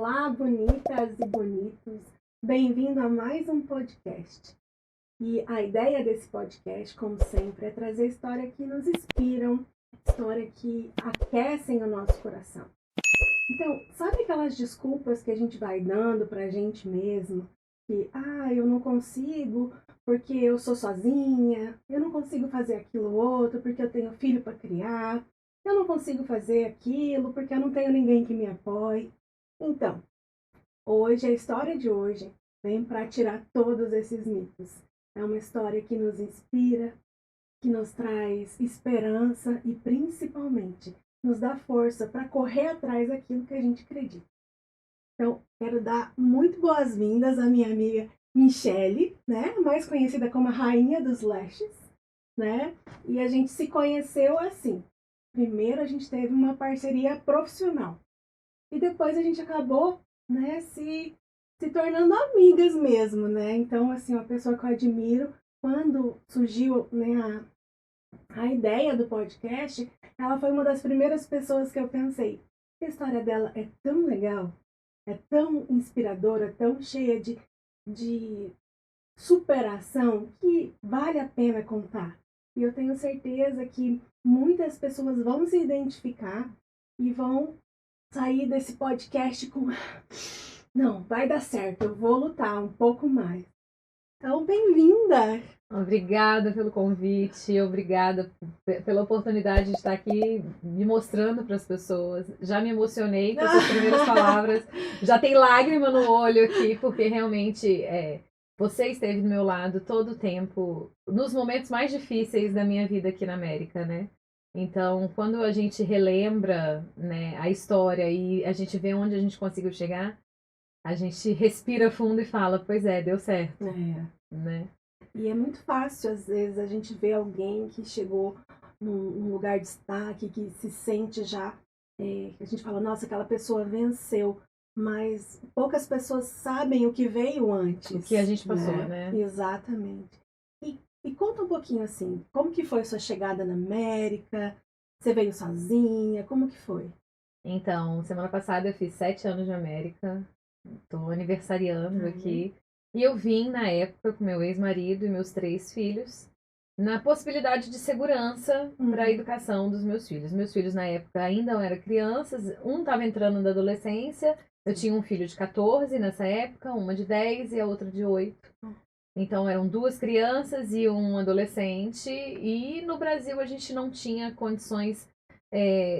Olá, bonitas e bonitos. Bem-vindo a mais um podcast. E a ideia desse podcast, como sempre, é trazer histórias que nos inspiram, histórias que aquecem o nosso coração. Então, sabe aquelas desculpas que a gente vai dando pra gente mesmo? Que, eu não consigo porque eu sou sozinha, eu não consigo fazer aquilo outro porque eu tenho filho para criar, eu não consigo fazer aquilo porque eu não tenho ninguém que me apoie. Então, hoje, a história de hoje vem para tirar todos esses mitos. É uma história que nos inspira, que nos traz esperança e, principalmente, nos dá força para correr atrás daquilo que a gente acredita. Então, quero dar muito boas-vindas à minha amiga Michele, né? Mais conhecida como a Rainha dos Lashes, né? E a gente se conheceu assim. Primeiro, a gente teve uma parceria profissional. E depois a gente acabou, né, se tornando amigas mesmo, né? Então, assim, uma pessoa que eu admiro, quando surgiu, né, a ideia do podcast, ela foi uma das primeiras pessoas que eu pensei. A história dela é tão legal, é tão inspiradora, tão cheia de superação, que vale a pena contar. E eu tenho certeza que muitas pessoas vão se identificar e vão sair desse podcast com não, vai dar certo, eu vou lutar um pouco mais. Então, bem-vinda! Obrigada pelo convite, obrigada pela oportunidade de estar aqui me mostrando para as pessoas. Já me emocionei com essas primeiras palavras, já tem lágrima no olho aqui, porque realmente você esteve do meu lado todo o tempo, nos momentos mais difíceis da minha vida aqui na América, né? Então, quando a gente relembra, né, a história e a gente vê onde a gente conseguiu chegar, a gente respira fundo e fala, pois é, deu certo, né? E é muito fácil, às vezes, a gente ver alguém que chegou num lugar de destaque, que se sente já, a gente fala, nossa, aquela pessoa venceu, mas poucas pessoas sabem o que veio antes. O que a gente passou, né? Exatamente. E conta um pouquinho assim, como que foi a sua chegada na América? Você veio sozinha? Como que foi? Então, semana passada eu fiz 7 anos de América, tô aniversariando aqui. E eu vim na época com meu ex-marido e meus 3 filhos, na possibilidade de segurança para a educação dos meus filhos. Meus filhos na época ainda eram crianças, um estava entrando na adolescência, eu tinha um filho de 14 nessa época, uma de 10 e a outra de 8. Então eram 2 crianças e um adolescente, e no Brasil a gente não tinha condições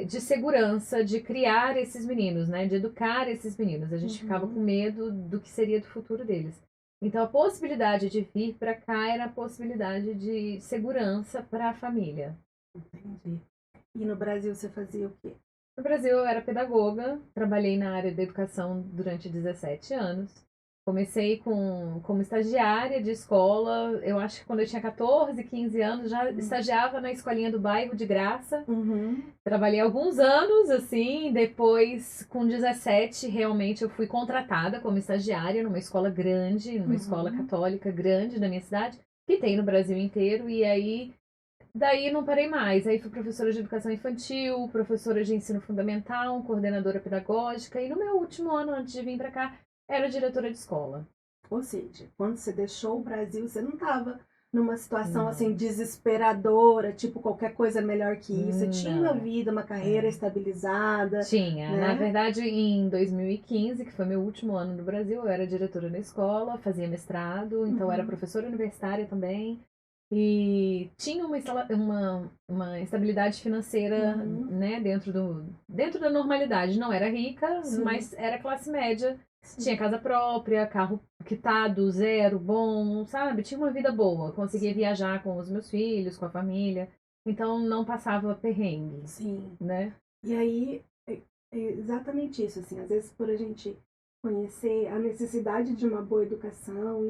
de segurança de criar esses meninos, né? De educar esses meninos. A gente ficava com medo do que seria do futuro deles. Então a possibilidade de vir para cá era a possibilidade de segurança para a família. Entendi. E no Brasil você fazia o quê? No Brasil eu era pedagoga, trabalhei na área da educação durante 17 anos. Comecei como estagiária de escola, eu acho que quando eu tinha 14, 15 anos, já estagiava na escolinha do bairro de graça. Trabalhei alguns anos, assim, depois com 17 realmente eu fui contratada como estagiária numa escola grande, numa escola católica grande da minha cidade, que tem no Brasil inteiro, e aí daí não parei mais. Aí fui professora de educação infantil, professora de ensino fundamental, coordenadora pedagógica, e no meu último ano antes de vir para cá, era diretora de escola. Ou seja, quando você deixou o Brasil, você não estava numa situação assim desesperadora, tipo qualquer coisa melhor que isso. Você tinha uma vida, uma carreira estabilizada. Tinha. Né? Na verdade, em 2015, que foi meu último ano no Brasil, eu era diretora da escola, fazia mestrado, então era professora universitária também. E tinha uma estabilidade financeira, né, dentro da normalidade. Não era rica, mas era classe média. Tinha casa própria, carro quitado, zero, bom, sabe? Tinha uma vida boa. Conseguia viajar com os meus filhos, com a família. Então não passava perrengue. Sim. Né? E aí, é exatamente isso, assim. Às vezes, por a gente conhecer a necessidade de uma boa educação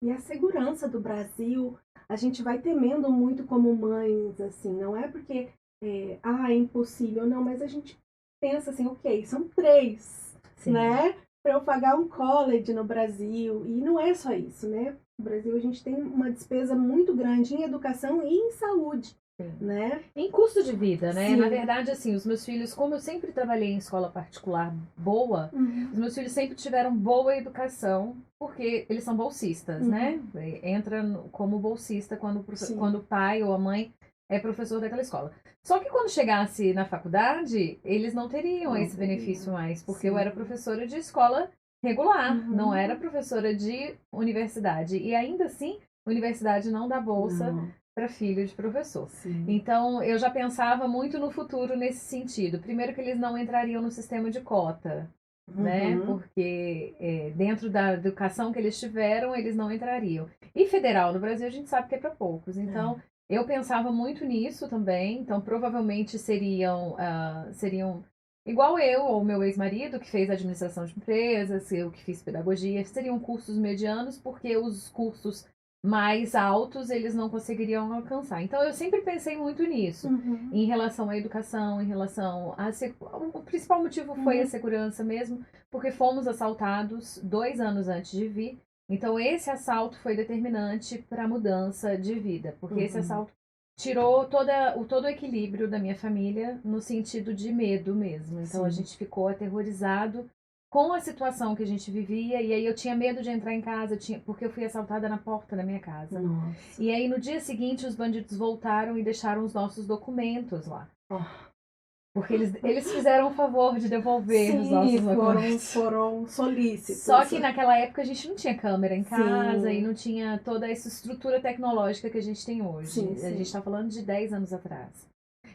e a segurança do Brasil, a gente vai temendo muito como mães, assim. Não é porque é impossível, não, mas a gente pensa assim, ok, são 3, né? Para eu pagar um college no Brasil. E não é só isso, né? No Brasil a gente tem uma despesa muito grande em educação e em saúde. Sim. né? Em custo de vida, né? Sim. Na verdade, assim, os meus filhos, como eu sempre trabalhei em escola particular boa, os meus filhos sempre tiveram boa educação, porque eles são bolsistas, né? Entra como bolsista quando o pai ou a mãe é professor daquela escola. Só que quando chegasse na faculdade, eles não teriam Não esse teriam. benefício mais, porque Sim. eu era professora de escola regular, não era professora de universidade. E ainda assim, universidade não dá bolsa para filho de professor. Sim. Então, eu já pensava muito no futuro nesse sentido. Primeiro que eles não entrariam no sistema de cota, né? Porque dentro da educação que eles tiveram, eles não entrariam. E federal, no Brasil, a gente sabe que é para poucos. Então, eu pensava muito nisso também. Então, provavelmente seriam igual eu ou meu ex-marido, que fez administração de empresas, eu que fiz pedagogia, seriam cursos medianos, porque os cursos mais altos eles não conseguiriam alcançar. Então eu sempre pensei muito nisso, em relação à educação, em relação a o principal motivo foi a segurança mesmo, porque fomos assaltados 2 anos antes de vir. Então esse assalto foi determinante para a mudança de vida, porque esse assalto tirou todo o equilíbrio da minha família no sentido de medo mesmo. Então a gente ficou aterrorizado com a situação que a gente vivia, e aí eu tinha medo de entrar em casa, porque eu fui assaltada na porta da minha casa. Nossa. E aí no dia seguinte os bandidos voltaram e deixaram os nossos documentos lá. Porque eles fizeram o favor de devolver os nossos documentos. Foram solícitos. Só que naquela época a gente não tinha câmera em casa e não tinha toda essa estrutura tecnológica que a gente tem hoje. A gente está falando de 10 anos atrás.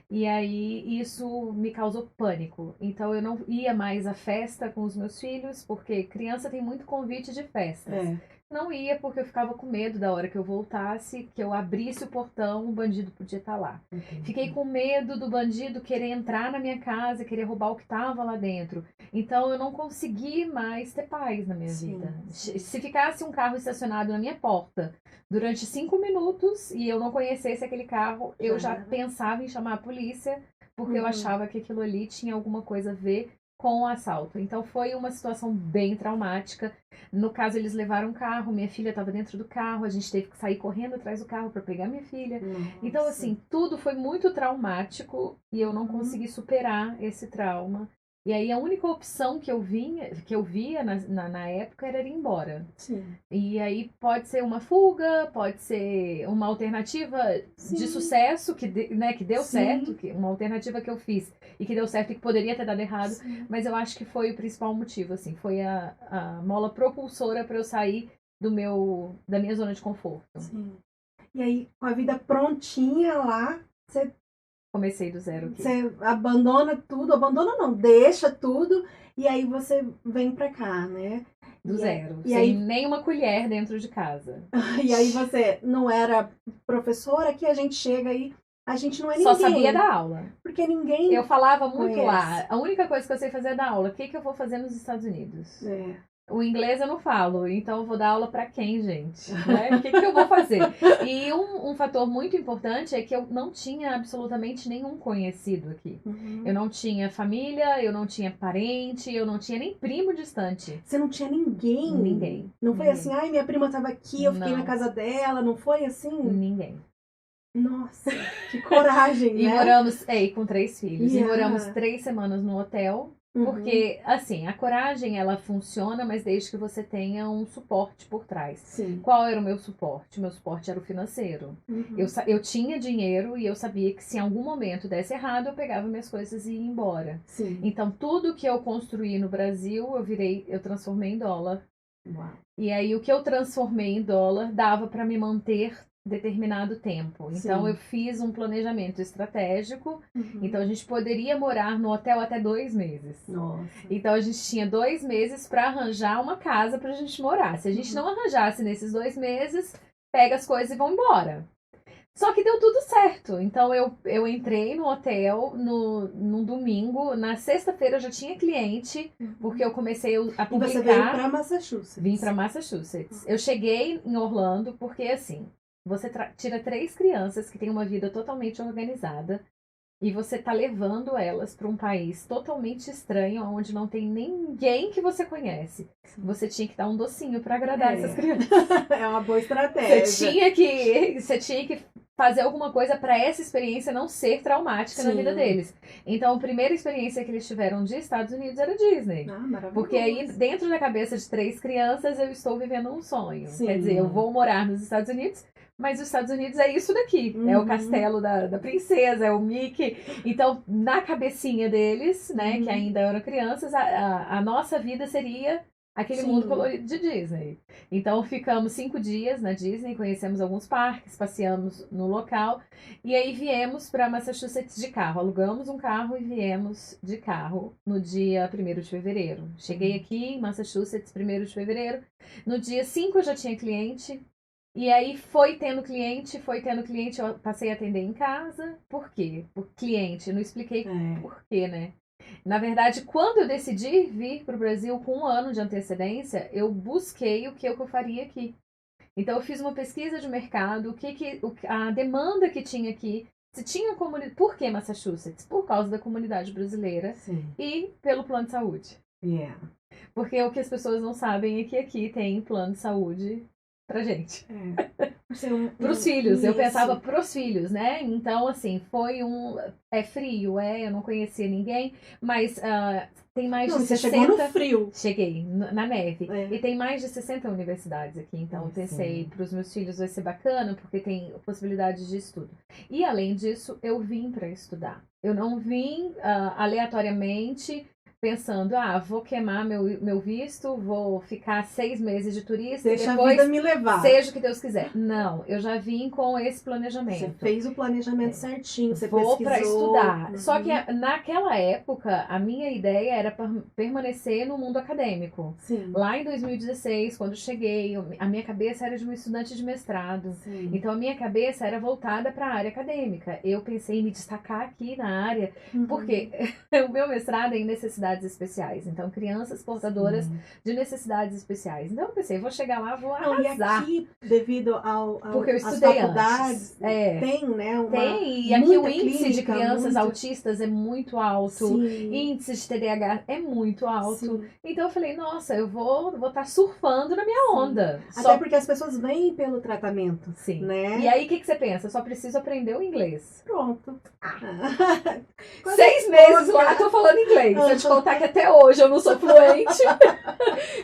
E aí isso me causou pânico. Então eu não ia mais à festa com os meus filhos, porque criança tem muito convite de festas. Não ia porque eu ficava com medo da hora que eu voltasse, que eu abrisse o portão, o bandido podia estar lá. Fiquei com medo do bandido querer entrar na minha casa, querer roubar o que estava lá dentro. Então eu não consegui mais ter paz na minha vida. Se ficasse um carro estacionado na minha porta durante 5 minutos e eu não conhecesse aquele carro, eu já pensava em chamar a polícia, porque eu achava que aquilo ali tinha alguma coisa a ver com o assalto. Então foi uma situação bem traumática. No caso, eles levaram um carro, minha filha estava dentro do carro, a gente teve que sair correndo atrás do carro para pegar minha filha. Então, assim, tudo foi muito traumático e eu não consegui superar esse trauma. E aí a única opção que eu via na época era ir embora. E aí pode ser uma fuga, pode ser uma alternativa de sucesso que deu certo, uma alternativa que eu fiz e que deu certo e que poderia ter dado errado, mas eu acho que foi o principal motivo, assim, foi a mola propulsora para eu sair da minha zona de conforto. E aí, com a vida prontinha lá, você comecei do zero aqui. Você abandona tudo, deixa tudo, e aí você vem pra cá, né? Do zero, sem nenhuma colher dentro de casa. E aí você não era professora, que a gente chega aí, a gente não é ninguém. Só sabia dar aula. Porque ninguém Eu falava muito lá, a única coisa que eu sei fazer é dar aula. O que eu vou fazer nos Estados Unidos? O inglês eu não falo, então eu vou dar aula pra quem, gente? Né? O que eu vou fazer? E um fator muito importante é que eu não tinha absolutamente nenhum conhecido aqui. Eu não tinha família, eu não tinha parente, eu não tinha nem primo distante. Você não tinha ninguém? Ninguém. Não foi assim, ai, minha prima tava aqui, eu fiquei na casa dela, não foi assim? Ninguém. Nossa, que coragem, né? E moramos, com 3 filhos, e moramos 3 semanas no hotel. Porque, assim, a coragem, ela funciona, mas desde que você tenha um suporte por trás. Qual era o meu suporte? O meu suporte era o financeiro. Eu tinha dinheiro e eu sabia que se em algum momento desse errado, eu pegava minhas coisas e ia embora. Então, tudo que eu construí no Brasil, eu transformei em dólar. E aí, o que eu transformei em dólar dava para me manter determinado tempo. Então eu fiz um planejamento estratégico. Então a gente poderia morar no hotel até 2 meses. Então a gente tinha 2 meses para arranjar uma casa pra gente morar. Se a gente não arranjasse nesses 2 meses, pega as coisas e vão embora. Só que deu tudo certo. Então eu entrei no hotel num domingo. Na sexta-feira eu já tinha cliente, porque eu comecei a publicar. E você veio para Massachusetts? Vim para Massachusetts. Eu cheguei em Orlando porque, assim, você tira 3 crianças que têm uma vida totalmente organizada, e você tá levando elas para um país totalmente estranho, onde não tem ninguém que você conhece. Você tinha que dar um docinho para agradar essas crianças. É uma boa estratégia. Você tinha que fazer alguma coisa para essa experiência não ser traumática na vida deles. Então, a primeira experiência que eles tiveram de Estados Unidos era Disney. Maravilhoso. Porque aí, dentro da cabeça de 3 crianças, eu estou vivendo um sonho. Sim. Quer dizer, eu vou morar nos Estados Unidos, mas os Estados Unidos é isso daqui. É o castelo da princesa, é o Mickey. Então, na cabecinha deles, né, que ainda eram crianças, a nossa vida seria aquele mundo colorido de Disney. Então, ficamos 5 dias na Disney, conhecemos alguns parques, passeamos no local. E aí viemos para Massachusetts de carro. Alugamos um carro e viemos de carro no dia 1º de fevereiro. Cheguei aqui em Massachusetts, 1º de fevereiro. No dia 5 eu já tinha cliente. E aí foi tendo cliente, eu passei a atender em casa. Por quê? Por cliente, não expliquei por quê, né? Na verdade, quando eu decidi vir para o Brasil com 1 ano de antecedência, eu busquei o que eu faria aqui. Então eu fiz uma pesquisa de mercado, a demanda que tinha aqui, se tinha comunidade. Por que Massachusetts? Por causa da comunidade brasileira e pelo plano de saúde. Porque o que as pessoas não sabem é que aqui tem plano de saúde pra gente. Pros filhos, eu pensava pros filhos, né? Então, assim, foi é frio, eu não conhecia ninguém, mas tem mais de 60... Você chegou no frio. Cheguei, na neve. E tem mais de 60 universidades aqui, então eu pensei, pros meus filhos vai ser bacana, porque tem possibilidades de estudo. E, além disso, eu vim pra estudar. Eu não vim aleatoriamente pensando, vou queimar meu visto, vou ficar 6 meses de turista Deixa e depois a vida me levar. Seja o que Deus quiser. Não, eu já vim com esse planejamento. Você fez o planejamento certinho, você Vou pesquisou. para estudar. Só que naquela época, a minha ideia era permanecer no mundo acadêmico. Lá em 2016, quando cheguei, a minha cabeça era de uma estudante de mestrado. Então, a minha cabeça era voltada para a área acadêmica. Eu pensei em me destacar aqui na área, porque o meu mestrado é em necessidades especiais. Então, crianças portadoras de necessidades especiais. Então, eu pensei, vou chegar lá, vou arrasar. E aqui, devido porque eu estudei faculdades, antes. tem, né? E aqui o índice de crianças autistas é muito alto. Índice de TDAH é muito alto. Então, eu falei, nossa, eu vou estar surfando na minha onda. Até porque as pessoas vêm pelo tratamento. Né? E aí, o que você pensa? Eu só preciso aprender o inglês. Pronto. 6 meses lá, tô falando inglês. Se eu te contar que até hoje eu não sou fluente.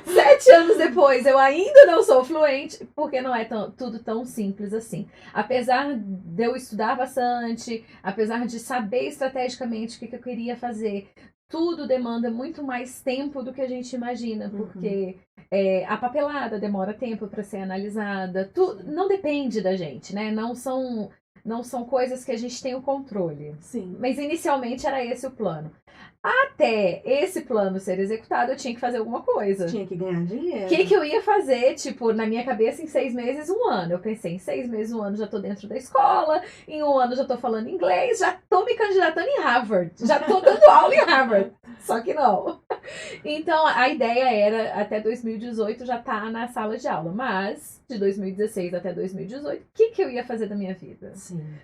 7 anos depois, eu ainda não sou fluente, porque não é tudo tão simples assim. Apesar de eu estudar bastante, apesar de saber estrategicamente o que eu queria fazer, tudo demanda muito mais tempo do que a gente imagina, porque a papelada demora tempo para ser analisada. Tudo não depende da gente, né? Não são coisas que a gente tem o controle. Mas inicialmente era esse o plano. Até esse plano ser executado, eu tinha que fazer alguma coisa. Tinha que ganhar dinheiro. O que eu ia fazer, tipo, na minha cabeça, em 6 meses, 1 ano? Eu pensei, em 6 meses, 1 ano, já tô dentro da escola, em 1 ano já tô falando inglês, já tô me candidatando em Harvard, já tô dando aula em Harvard. Só que não. Então, a ideia era, até 2018, já tá na sala de aula. Mas, de 2016 até 2018, o que eu ia fazer da minha vida?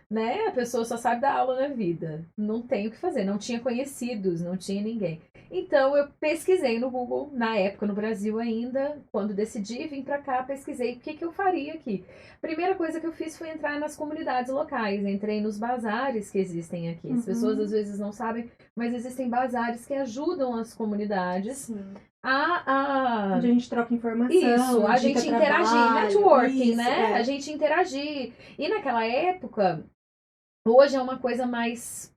Né? A pessoa só sabe dar aula na vida. Não tem o que fazer. Não tinha conhecidos, não tinha ninguém. Então, eu pesquisei no Google, na época, no Brasil ainda, quando decidi vir pra cá, pesquisei o que eu faria aqui. Primeira coisa que eu fiz foi entrar nas comunidades locais. Entrei nos bazares que existem aqui. As pessoas, às vezes, não sabem, mas existem bazares que ajudam as comunidades onde a gente troca informação. Isso, a gente interagir, networking, né? A gente interagir. E naquela época, hoje é uma coisa mais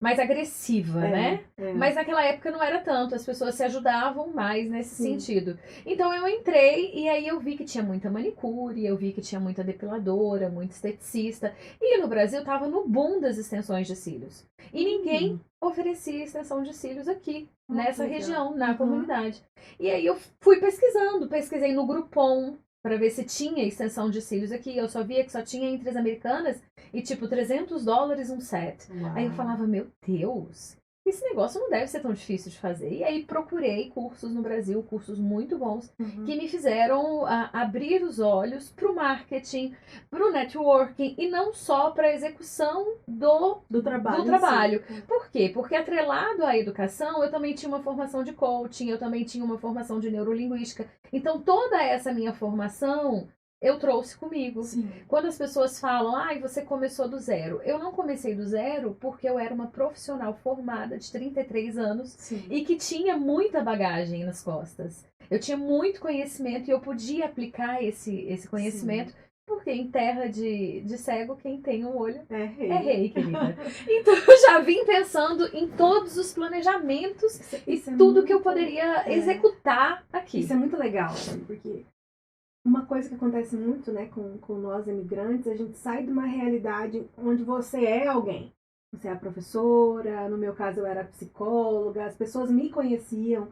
agressiva, né? Mas naquela época não era tanto, as pessoas se ajudavam mais nesse sentido. Então eu entrei e aí eu vi que tinha muita manicure, eu vi que tinha muita depiladora, muito esteticista. E no Brasil tava no boom das extensões de cílios. E ninguém oferecia extensão de cílios aqui, nessa região, na comunidade. E aí eu fui pesquisei no Groupon, para ver se tinha extensão de cílios aqui. Eu só via que só tinha entre as americanas e tipo $300 um set. Aí eu falava, meu Deus, esse negócio não deve ser tão difícil de fazer. E aí procurei cursos no Brasil, cursos muito bons, que me fizeram abrir os olhos para o marketing, para o networking, e não só para a execução do trabalho. Por quê? Porque atrelado à educação, eu também tinha uma formação de coaching, eu também tinha uma formação de neurolinguística. Então, toda essa minha formação eu trouxe comigo. Sim. Quando as pessoas falam, você começou do zero. Eu não comecei do zero porque eu era uma profissional formada de 33 anos Sim. e que tinha muita bagagem nas costas. Eu tinha muito conhecimento e eu podia aplicar esse conhecimento. Sim. Porque em terra de cego, quem tem um olho é rei, querida. Então eu já vim pensando em todos os planejamentos e tudo que eu poderia executar aqui. Isso é muito legal, porque uma coisa que acontece muito, né, com nós imigrantes, a gente sai de uma realidade onde você é alguém. Você é a professora, no meu caso eu era psicóloga, as pessoas me conheciam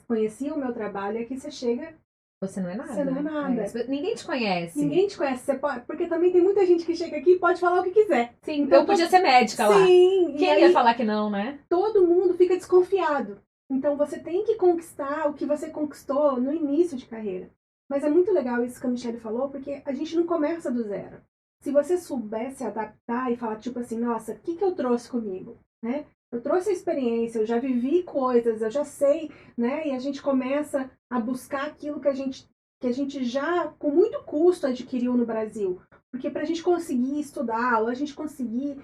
o meu trabalho, e aqui você chega... Você não é nada. Você não é nada. Ninguém te conhece. Ninguém te conhece. Você pode, porque também tem muita gente que chega aqui e pode falar o que quiser. Sim, então eu podia ser médica lá. Sim. Quem ia falar que não, né? Todo mundo fica desconfiado. Então você tem que conquistar o que você conquistou no início de carreira. Mas é muito legal isso que a Michelle falou, porque a gente não começa do zero. Se você souber se adaptar e falar tipo assim, nossa, o que eu trouxe comigo, né? Eu trouxe a experiência, eu já vivi coisas, eu já sei, né? E a gente começa a buscar aquilo que a gente já, com muito custo, adquiriu no Brasil. Porque para a gente conseguir estudar, ou a gente conseguir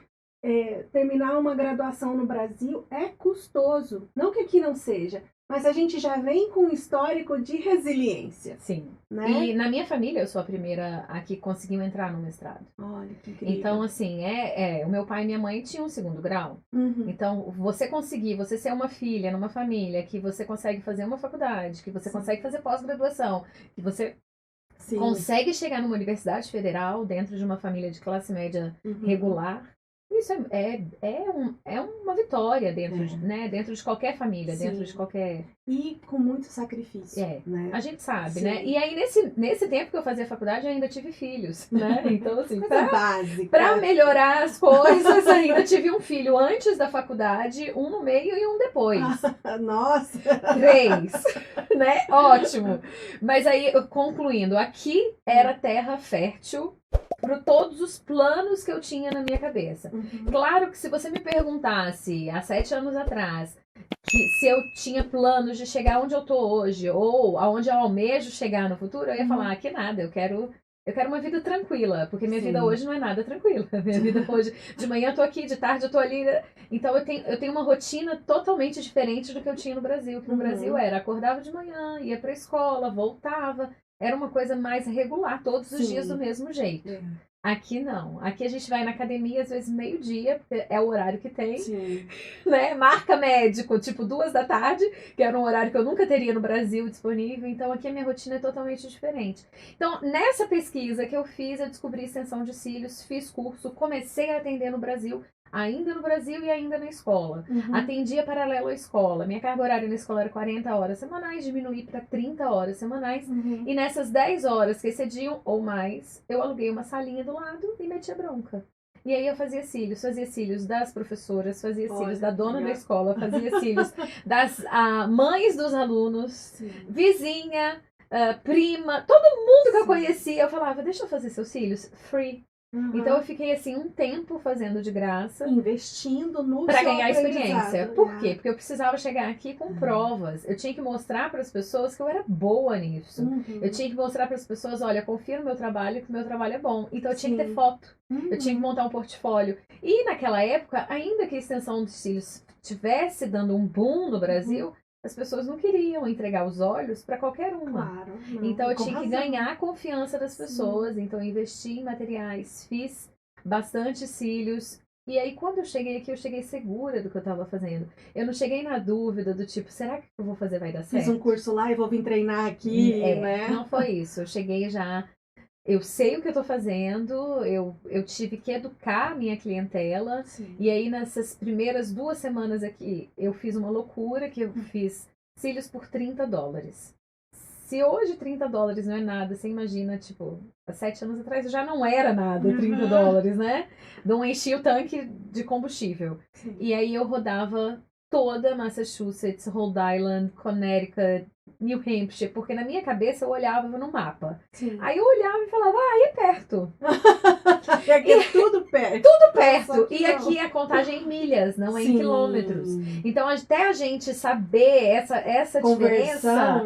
terminar uma graduação no Brasil, é custoso. Não que aqui não seja, mas a gente já vem com um histórico de resiliência. Sim. Né? E na minha família, eu sou a primeira a que conseguiu entrar no mestrado. Olha, que incrível. Então, assim, o meu pai e minha mãe tinham um segundo grau. Uhum. Então, você ser uma filha numa família, que você consegue fazer uma faculdade, que você consegue fazer pós-graduação, que você consegue chegar numa universidade federal dentro de uma família de classe média regular. Isso é uma vitória dentro de qualquer família, dentro de qualquer... E com muito sacrifício, né? A gente sabe, né? E aí, nesse tempo que eu fazia faculdade, eu ainda tive filhos, né? Então, assim, pra melhorar as coisas, ainda tive um filho antes da faculdade, um no meio e um depois. Nossa! 3, né? Ótimo! Mas aí, concluindo, aqui era terra fértil para todos os planos que eu tinha na minha cabeça. Uhum. Claro que se você me perguntasse há 7 anos atrás que se eu tinha planos de chegar onde eu tô hoje ou aonde eu almejo chegar no futuro, eu ia falar que nada, eu quero uma vida tranquila, porque minha vida hoje não é nada tranquila. Minha vida hoje, de manhã eu tô aqui, de tarde eu tô ali. Então eu tenho uma rotina totalmente diferente do que eu tinha no Brasil. Que no Brasil acordava de manhã, ia pra escola, voltava. Era uma coisa mais regular, todos os dias do mesmo jeito. Aqui não. Aqui a gente vai na academia às vezes meio-dia, porque é o horário que tem. Sim. Né? Marca médico, tipo 2 da tarde, que era um horário que eu nunca teria no Brasil disponível. Então aqui a minha rotina é totalmente diferente. Então, nessa pesquisa que eu fiz, eu descobri extensão de cílios, fiz curso, comecei a atender no Brasil, ainda no Brasil e ainda na escola. Atendia paralelo à escola. Minha carga horária na escola era 40 horas semanais, diminuí para 30 horas semanais. E nessas 10 horas que excediam ou mais, eu aluguei uma salinha do lado e metia bronca. E aí eu fazia cílios das professoras, fazia cílios da dona da escola, fazia cílios das mães dos alunos, vizinha, prima, todo mundo que eu conhecia. Eu falava, deixa eu fazer seus cílios, free. Então eu fiquei assim um tempo fazendo de graça, investindo no para ganhar experiência. Por quê? Porque eu precisava chegar aqui com provas. Eu tinha que mostrar para as pessoas que eu era boa nisso. Eu tinha que mostrar para as pessoas, olha, confia no meu trabalho, que o meu trabalho é bom. Então eu tinha que ter foto. Eu tinha que montar um portfólio. E naquela época, ainda que a extensão dos cílios estivesse dando um boom no Brasil, as pessoas não queriam entregar os olhos para qualquer uma. Claro, não, então eu tinha que ganhar a confiança das pessoas. Então eu investi em materiais, fiz bastante cílios. E aí quando eu cheguei aqui, eu cheguei segura do que eu estava fazendo. Eu não cheguei na dúvida do tipo, será que eu vou fazer vai dar certo? Fiz um curso lá e vou vir treinar aqui, né? Não foi isso. Eu cheguei já... Eu sei o que eu tô fazendo, eu tive que educar a minha clientela. E aí nessas primeiras 2 semanas aqui, eu fiz uma loucura, que eu fiz cílios por $30. Se hoje $30 não é nada, você imagina, tipo, há 7 anos atrás já não era nada $30, né? Não enchia o tanque de combustível. E aí eu rodava toda Massachusetts, Rhode Island, Connecticut, New Hampshire, porque na minha cabeça eu olhava no mapa. Sim. Aí eu olhava e falava, aí é perto. E aqui é tudo perto. Tudo perto. Que E não. aqui a contagem em milhas, não é em Sim. quilômetros. Então, até a gente saber essa Conversão. diferença,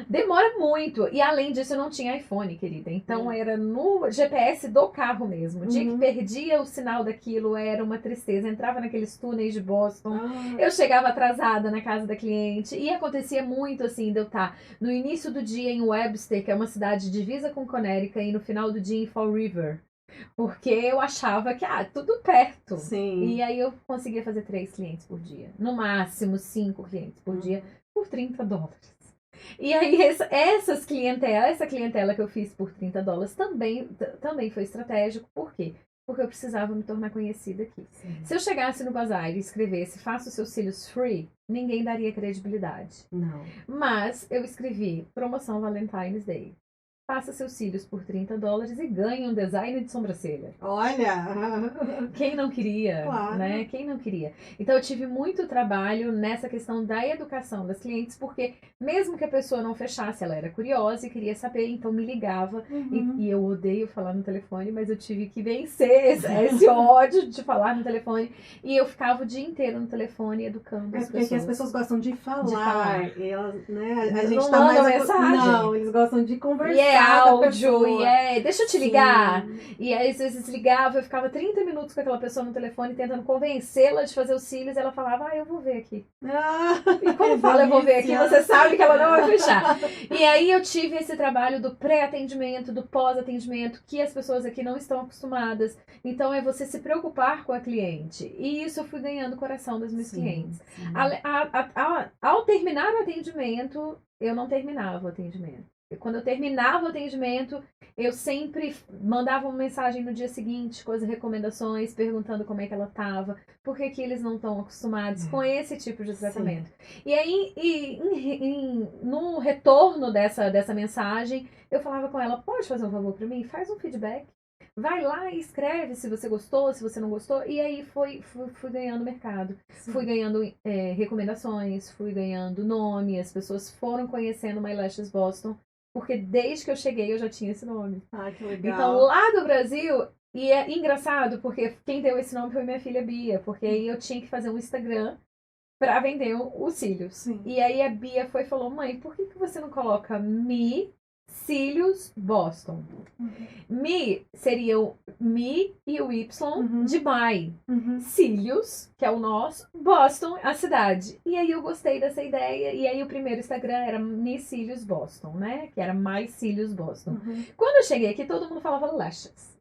demora muito. E além disso, eu não tinha iPhone, querida. Então, era no GPS do carro mesmo. O dia que perdia o sinal daquilo, era uma tristeza. Entrava naqueles túneis de Boston. Eu chegava atrasada na casa da cliente. E acontecia muito, assim, de eu estar no início do dia em Webster, que é uma cidade divisa com Connecticut, e no final do dia em Fall River. Porque eu achava que, tudo perto. Sim. E aí eu conseguia fazer 3 clientes por dia. No máximo 5 clientes por dia, por $30. E aí essa clientela que eu fiz por $30 também foi estratégico. Por quê? Porque eu precisava me tornar conhecida aqui. Sim. Se eu chegasse no bazar e escrevesse, faça os seus cílios free, ninguém daria credibilidade. Não. Mas eu escrevi, promoção Valentine's Day. Faça seus cílios por $30 e ganhe um design de sobrancelha. Olha! Quem não queria, Claro. né? Quem não queria? Então eu tive muito trabalho nessa questão da educação das clientes, porque mesmo que a pessoa não fechasse, ela era curiosa e queria saber, então me ligava. E eu odeio falar no telefone, mas eu tive que vencer esse ódio de falar no telefone. E eu ficava o dia inteiro no telefone educando as Porque pessoas. aqui as pessoas gostam de falar. De falar. E elas, né, a Não gente tá mandam mais... mensagem. Não, eles gostam de conversar. E é áudio, pessoa. deixa eu te ligar. Sim. E aí, às vezes ligava, eu ficava 30 minutos com aquela pessoa no telefone tentando convencê-la de fazer os cílios. E ela falava, eu vou ver aqui. E quando fala eu vou ver aqui, você sabe que ela não vai fechar. E aí eu tive esse trabalho do pré-atendimento, do pós-atendimento, que as pessoas aqui não estão acostumadas. Então é você se preocupar com a cliente. E isso eu fui ganhando o coração das minhas clientes. Sim. Ao terminar o atendimento, eu não terminava o atendimento. Quando eu terminava o atendimento, eu sempre mandava uma mensagem no dia seguinte com as recomendações, perguntando como é que ela estava, por que eles não estão acostumados com esse tipo de tratamento. Sim. E aí, no retorno dessa mensagem, eu falava com ela, pode fazer um favor para mim? Faz um feedback. Vai lá e escreve se você gostou, se você não gostou. E aí fui ganhando mercado. Sim. Fui ganhando recomendações, fui ganhando nome. As pessoas foram conhecendo My Lashes Boston. Porque desde que eu cheguei eu já tinha esse nome. Que legal. Então lá do Brasil, e é engraçado porque quem deu esse nome foi minha filha Bia. Porque aí eu tinha que fazer um Instagram pra vender os cílios. Sim. E aí a Bia falou, mãe, por que você não coloca Cílios Boston? Mi seria o Mi e o Y de My. Cílios, que é o nosso, Boston, a cidade. E aí eu gostei dessa ideia. E aí o primeiro Instagram era Mi Cílios Boston, né? Que era My Cílios Boston. Quando eu cheguei aqui, todo mundo falava lashes.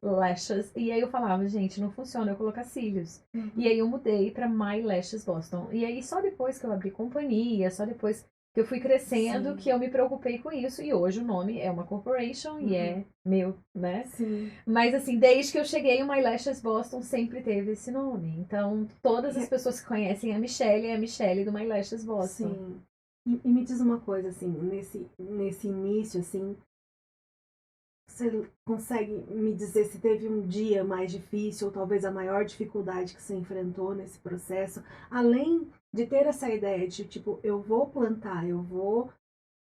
E aí eu falava, gente, não funciona eu colocar cílios. E aí eu mudei pra My Lashes Boston. E aí só depois que eu abri companhia, só depois que eu fui crescendo, sim, que eu me preocupei com isso. E hoje o nome é uma corporation e é meu, né? Sim. Mas assim, desde que eu cheguei, o My Lashes Boston sempre teve esse nome. Então, todas as pessoas que conhecem a Michelle é a Michelle do My Lashes Boston. Sim. E me diz uma coisa, assim, nesse início, assim, você consegue me dizer se teve um dia mais difícil ou talvez a maior dificuldade que você enfrentou nesse processo, além de ter essa ideia de, tipo, eu vou plantar, eu vou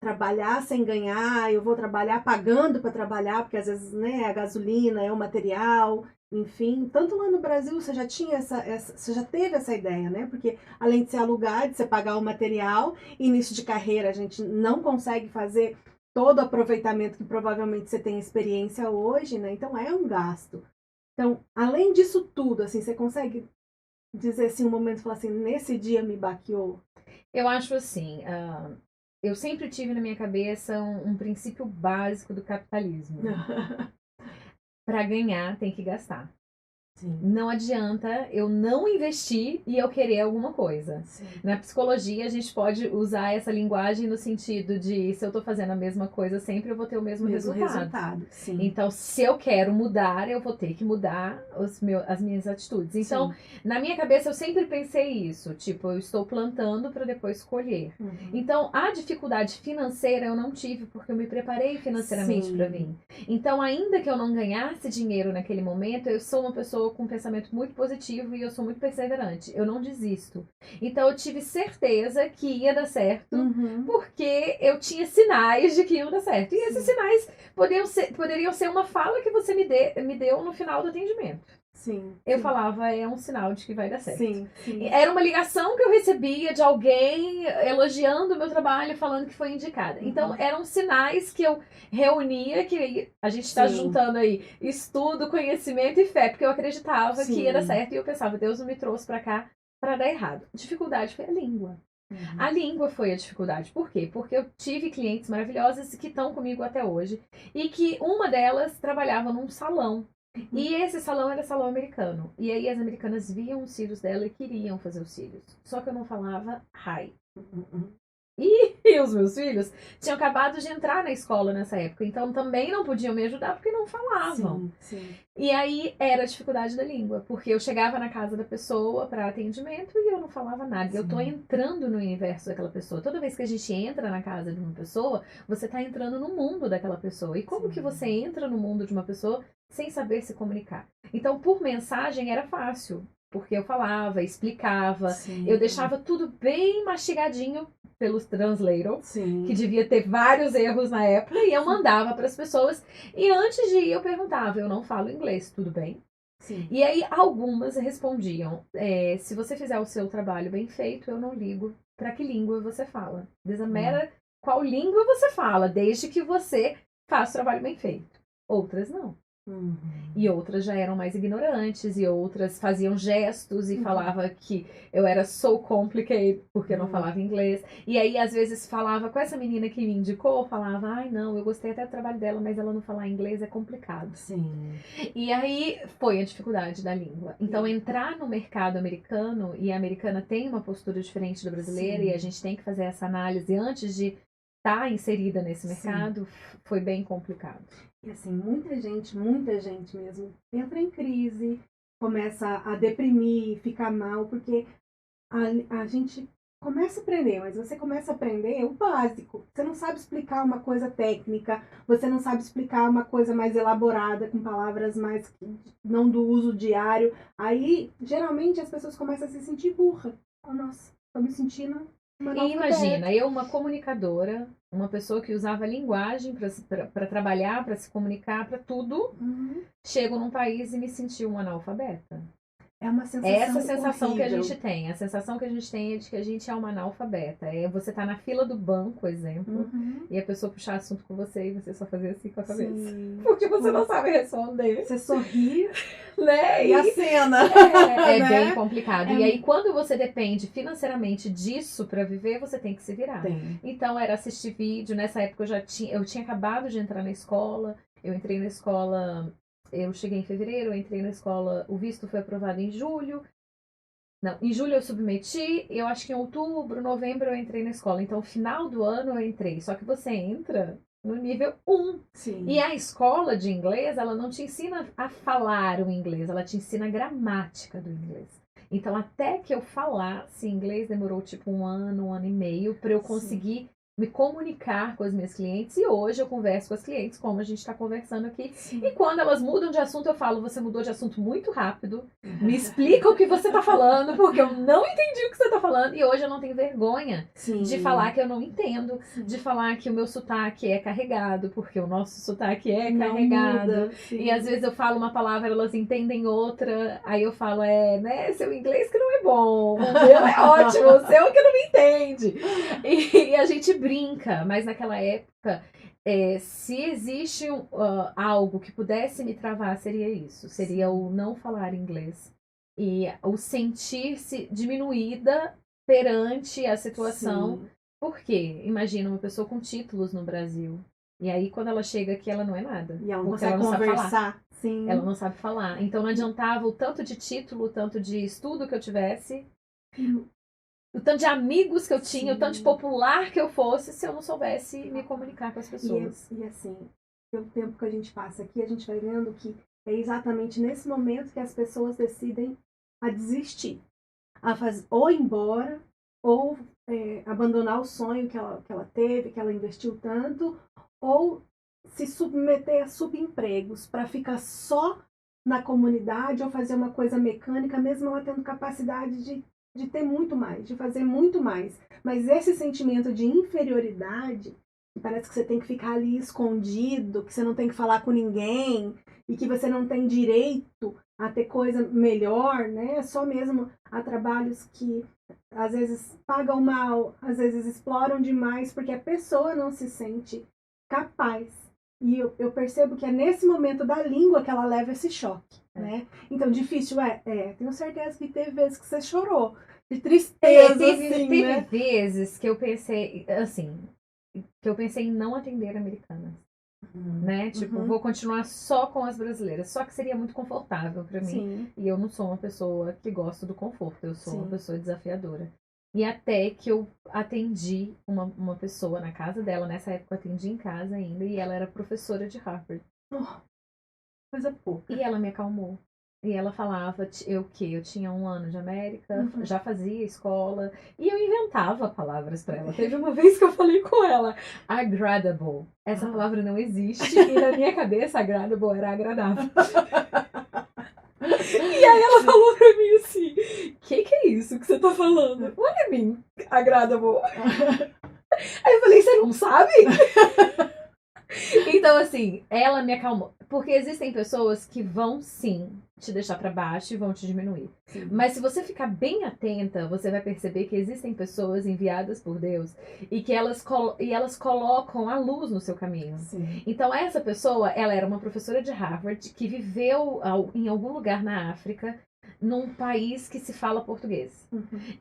trabalhar sem ganhar, eu vou trabalhar pagando para trabalhar, porque às vezes, né, a gasolina é o material, enfim, tanto lá no Brasil você já tinha você já teve essa ideia, né? Porque além de ser alugar, de você pagar o material, início de carreira a gente não consegue fazer todo o aproveitamento que provavelmente você tem experiência hoje, né? Então é um gasto. Então, além disso tudo, assim, você consegue dizer assim, um momento, falar assim, nesse dia me baqueou? Eu acho assim, eu sempre tive na minha cabeça um princípio básico do capitalismo. Para ganhar, tem que gastar. Sim. Não adianta eu não investir e eu querer alguma coisa. Sim. Na psicologia, a gente pode usar essa linguagem no sentido de se eu estou fazendo a mesma coisa sempre, eu vou ter o mesmo resultado. Sim. Então, se eu quero mudar, eu vou ter que mudar as minhas atitudes. Então, sim, na minha cabeça, eu sempre pensei isso. Tipo, eu estou plantando para depois colher. Então, a dificuldade financeira eu não tive, porque eu me preparei financeiramente para vir. Então, ainda que eu não ganhasse dinheiro naquele momento, eu sou uma pessoa pessoa com um pensamento muito positivo e eu sou muito perseverante. Eu não desisto. Então eu tive certeza que ia dar certo, porque eu tinha sinais de que iam dar certo. E esses sinais poderiam ser uma fala que você me deu no final do atendimento. Sim. Eu falava, é um sinal de que vai dar certo. Sim. Era uma ligação que eu recebia de alguém elogiando o meu trabalho, falando que foi indicada. Então, eram sinais que eu reunia, que a gente está juntando aí estudo, conhecimento e fé, porque eu acreditava que ia dar certo e eu pensava, Deus não me trouxe para cá para dar errado. Dificuldade foi a língua. A língua foi a dificuldade. Por quê? Porque eu tive clientes maravilhosas que estão comigo até hoje e que uma delas trabalhava num salão. E esse salão era salão americano. E aí as americanas viam os cílios dela e queriam fazer os cílios. Só que eu não falava hi. E os meus filhos tinham acabado de entrar na escola nessa época. Então também não podiam me ajudar porque não falavam. Sim. E aí era a dificuldade da língua. Porque eu chegava na casa da pessoa para atendimento e eu não falava nada. Eu tô entrando no universo daquela pessoa. Toda vez que a gente entra na casa de uma pessoa, você tá entrando no mundo daquela pessoa. E como que você entra no mundo de uma pessoa sem saber se comunicar? Então, por mensagem era fácil, porque eu falava, explicava, eu deixava tudo bem mastigadinho pelos translator, que devia ter vários erros na época, e eu mandava para as pessoas. E antes de ir, eu perguntava, eu não falo inglês, tudo bem? E aí, algumas respondiam, se você fizer o seu trabalho bem feito, eu não ligo para que língua você fala. Desamera qual língua você fala, desde que você faça o trabalho bem feito. Outras não. E outras já eram mais ignorantes, e outras faziam gestos e falava que eu era so complicated porque eu não falava inglês. E aí, às vezes, falava com essa menina que me indicou, falava, ai não, eu gostei até do trabalho dela, mas ela não falar inglês é complicado. E aí foi a dificuldade da língua. Então, entrar no mercado americano, e a americana tem uma postura diferente da brasileira, e a gente tem que fazer essa análise antes de estar inserida nesse mercado, foi bem complicado. E assim, muita gente mesmo entra em crise, começa a deprimir, ficar mal, porque a gente começa a aprender, mas você começa a aprender o básico. Você não sabe explicar uma coisa técnica, você não sabe explicar uma coisa mais elaborada, com palavras mais não do uso diário. Aí, geralmente, as pessoas começam a se sentir burra. Oh, nossa, tô me sentindo uma E imagina, eu, uma comunicadora, uma pessoa que usava linguagem para trabalhar, para se comunicar, para tudo, chego num país e me senti uma analfabeta. É uma sensação Essa sensação horrível. que a gente tem. A sensação que a gente tem é de que a gente é uma analfabeta. É você tá na fila do banco, exemplo, e a pessoa puxar assunto com você e você só fazer assim com a cabeça. Porque você não sabe responder. Você sorri, né? E a cena. É né? bem complicado. E aí, quando você depende financeiramente disso pra viver, você tem que se virar. Então, era assistir vídeo. Nessa época, eu tinha acabado de entrar na escola. Eu entrei na escola... Eu cheguei em fevereiro, eu entrei na escola, o visto foi aprovado em julho. Não, em julho eu submeti, eu acho que em outubro, novembro eu entrei na escola. Então, no final do ano eu entrei. Só que você entra no nível 1. E a escola de inglês, ela não te ensina a falar o inglês, ela te ensina a gramática do inglês. Então, até que eu falasse inglês, demorou tipo um ano e meio para eu conseguir me comunicar com as minhas clientes, e hoje eu converso com as clientes como a gente está conversando aqui. E quando elas mudam de assunto, eu falo, você mudou de assunto muito rápido, me explica o que você está falando, porque eu não entendi o que você está falando, e hoje eu não tenho vergonha de falar que eu não entendo, de falar que o meu sotaque é carregado, porque o nosso sotaque é carregado, e às vezes eu falo uma palavra, elas entendem outra, aí eu falo, né, seu inglês que não é bom, o meu é ótimo, o seu que não me entende. E a gente brinca, mas naquela época, se existe algo que pudesse me travar, seria isso. Seria o não falar inglês. E o sentir-se diminuída perante a situação. Por quê? Imagina uma pessoa com títulos no Brasil. E aí, quando ela chega aqui, ela não é nada. E ela não porque consegue ela não conversar. Sabe falar. Ela não sabe falar. Então, não adiantava o tanto de título, o tanto de estudo que eu tivesse. O tanto de amigos que eu tinha, o tanto de popular que eu fosse, se eu não soubesse me comunicar com as pessoas. E assim, pelo tempo que a gente passa aqui, a gente vai vendo que é exatamente nesse momento que as pessoas decidem a desistir. Ou ir embora, ou abandonar o sonho que ela teve, que ela investiu tanto, ou se submeter a subempregos para ficar só na comunidade ou fazer uma coisa mecânica, mesmo ela tendo capacidade de ter muito mais, de fazer muito mais. Mas esse sentimento de inferioridade, que parece que você tem que ficar ali escondido, que você não tem que falar com ninguém e que você não tem direito a ter coisa melhor, né? Só mesmo a trabalhos que às vezes pagam mal, às vezes exploram demais, porque a pessoa não se sente capaz. E eu percebo que é nesse momento da língua que ela leva esse choque, né? Então, difícil tenho certeza que teve vezes que você chorou, de tristeza, teve vezes que eu pensei, assim, em não atender americanas. Né? Tipo, vou continuar só com as brasileiras. Só que seria muito confortável pra mim. Sim. E eu não sou uma pessoa que gosta do conforto. Eu sou Sim. uma pessoa desafiadora. E até que eu atendi uma pessoa na casa dela. Nessa época eu atendi em casa ainda. E ela era professora de Harvard. Coisa pouca. E ela me acalmou. E ela falava, eu tinha 1 ano de América, já fazia escola, e eu inventava palavras para ela. Teve uma vez que eu falei com ela, agradable. Essa palavra não existe, e na minha cabeça, agradable era agradável. E aí ela falou pra mim assim, que é isso que você tá falando? What do you mean, agradable? Aí eu falei, você não sabe? Então, assim, ela me acalmou. Porque existem pessoas que vão, sim, te deixar pra baixo e vão te diminuir. Sim. Mas se você ficar bem atenta, você vai perceber que existem pessoas enviadas por Deus e que elas colocam a luz no seu caminho. Sim. Então, essa pessoa, ela era uma professora de Harvard que viveu em algum lugar na África, num país que se fala português.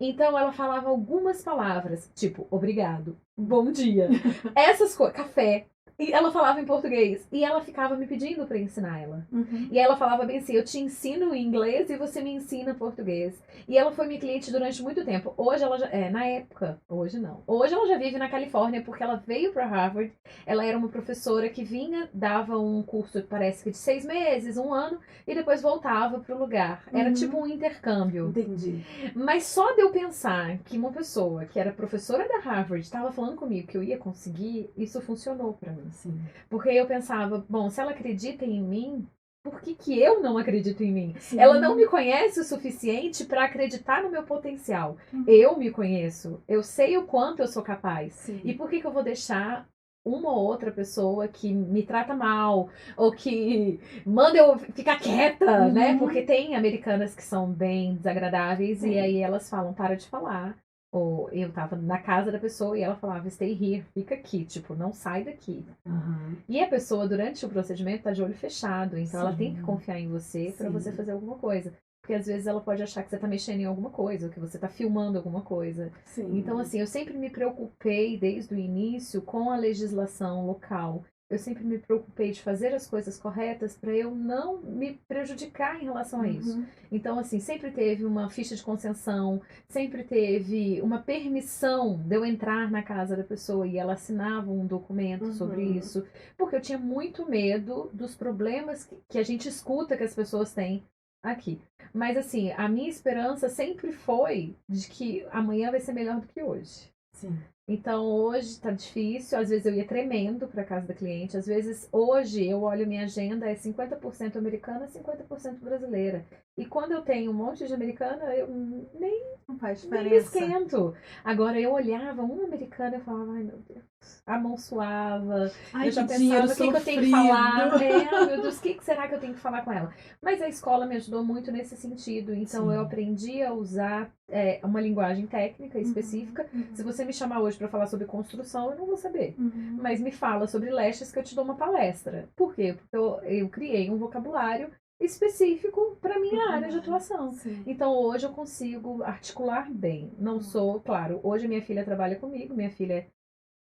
Então, ela falava algumas palavras, tipo, obrigado, bom dia, essas coisas, café. E ela falava em português. E ela ficava me pedindo pra ensinar ela. E ela falava bem assim, eu te ensino inglês e você me ensina português. E ela foi minha cliente durante muito tempo. Hoje ela já... na época, hoje não. Hoje ela já vive na Califórnia porque ela veio pra Harvard. Ela era uma professora que vinha, dava um curso, parece que de 6 meses, 1 ano, e depois voltava pro lugar. Era tipo um intercâmbio. Entendi. Mas só de eu pensar que uma pessoa que era professora da Harvard estava falando comigo que eu ia conseguir, isso funcionou pra mim. Sim. Porque eu pensava, bom, se ela acredita em mim, por que eu não acredito em mim? Sim. Ela não me conhece o suficiente para acreditar no meu potencial. Eu me conheço. Eu sei o quanto eu sou capaz. Sim. E por que eu vou deixar uma ou outra pessoa que me trata mal, ou que manda eu ficar quieta, né? Porque tem americanas que são bem desagradáveis, e aí elas falam, para de falar. Ou eu tava na casa da pessoa e ela falava, stay here, fica aqui, tipo, não sai daqui. E a pessoa, durante o procedimento, tá de olho fechado, então ela tem que confiar em você para você fazer alguma coisa. Porque às vezes ela pode achar que você tá mexendo em alguma coisa, ou que você tá filmando alguma coisa. Sim. Então, assim, eu sempre me preocupei desde o início com a legislação local. Eu sempre me preocupei de fazer as coisas corretas para eu não me prejudicar em relação a isso. Então, assim, sempre teve uma ficha de concessão, sempre teve uma permissão de eu entrar na casa da pessoa e ela assinava um documento sobre isso, porque eu tinha muito medo dos problemas que a gente escuta que as pessoas têm aqui. Mas, assim, a minha esperança sempre foi de que amanhã vai ser melhor do que hoje. Sim. Então, hoje tá difícil, às vezes eu ia tremendo para casa da cliente, às vezes hoje eu olho minha agenda, é 50% americana, 50% brasileira. E quando eu tenho um monte de americana, eu não faz diferença. Nem me esquento. Agora, eu olhava uma americana e falava, ai meu Deus, a mão suava, eu já pensava o que eu tenho que falar. Meu Deus, o que será que eu tenho que falar com ela? Mas a escola me ajudou muito nesse sentido, então eu aprendi a usar uma linguagem técnica específica. Se você me chamar hoje para falar sobre construção, eu não vou saber. Mas me fala sobre leixes que eu te dou uma palestra. Por quê? Porque eu criei um vocabulário específico para minha área de atuação. Sim. Então hoje eu consigo articular bem. Não sou, claro, hoje minha filha trabalha comigo, minha filha é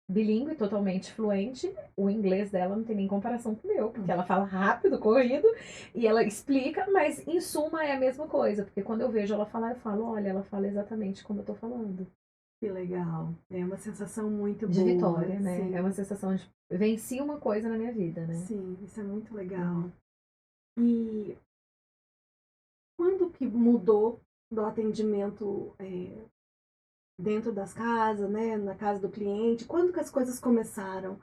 bilíngue, totalmente fluente. O inglês dela não tem nem comparação com o meu, porque ela fala rápido, corrido, e ela explica, mas em suma é a mesma coisa, porque quando eu vejo ela falar, eu falo, olha, ela fala exatamente como eu tô falando. Que legal. É uma sensação muito boa. De vitória, né? Sim. É uma sensação de venci uma coisa na minha vida, né? Sim, isso é muito legal. E quando que mudou do atendimento dentro das casas, né, na casa do cliente? Quando que as coisas começaram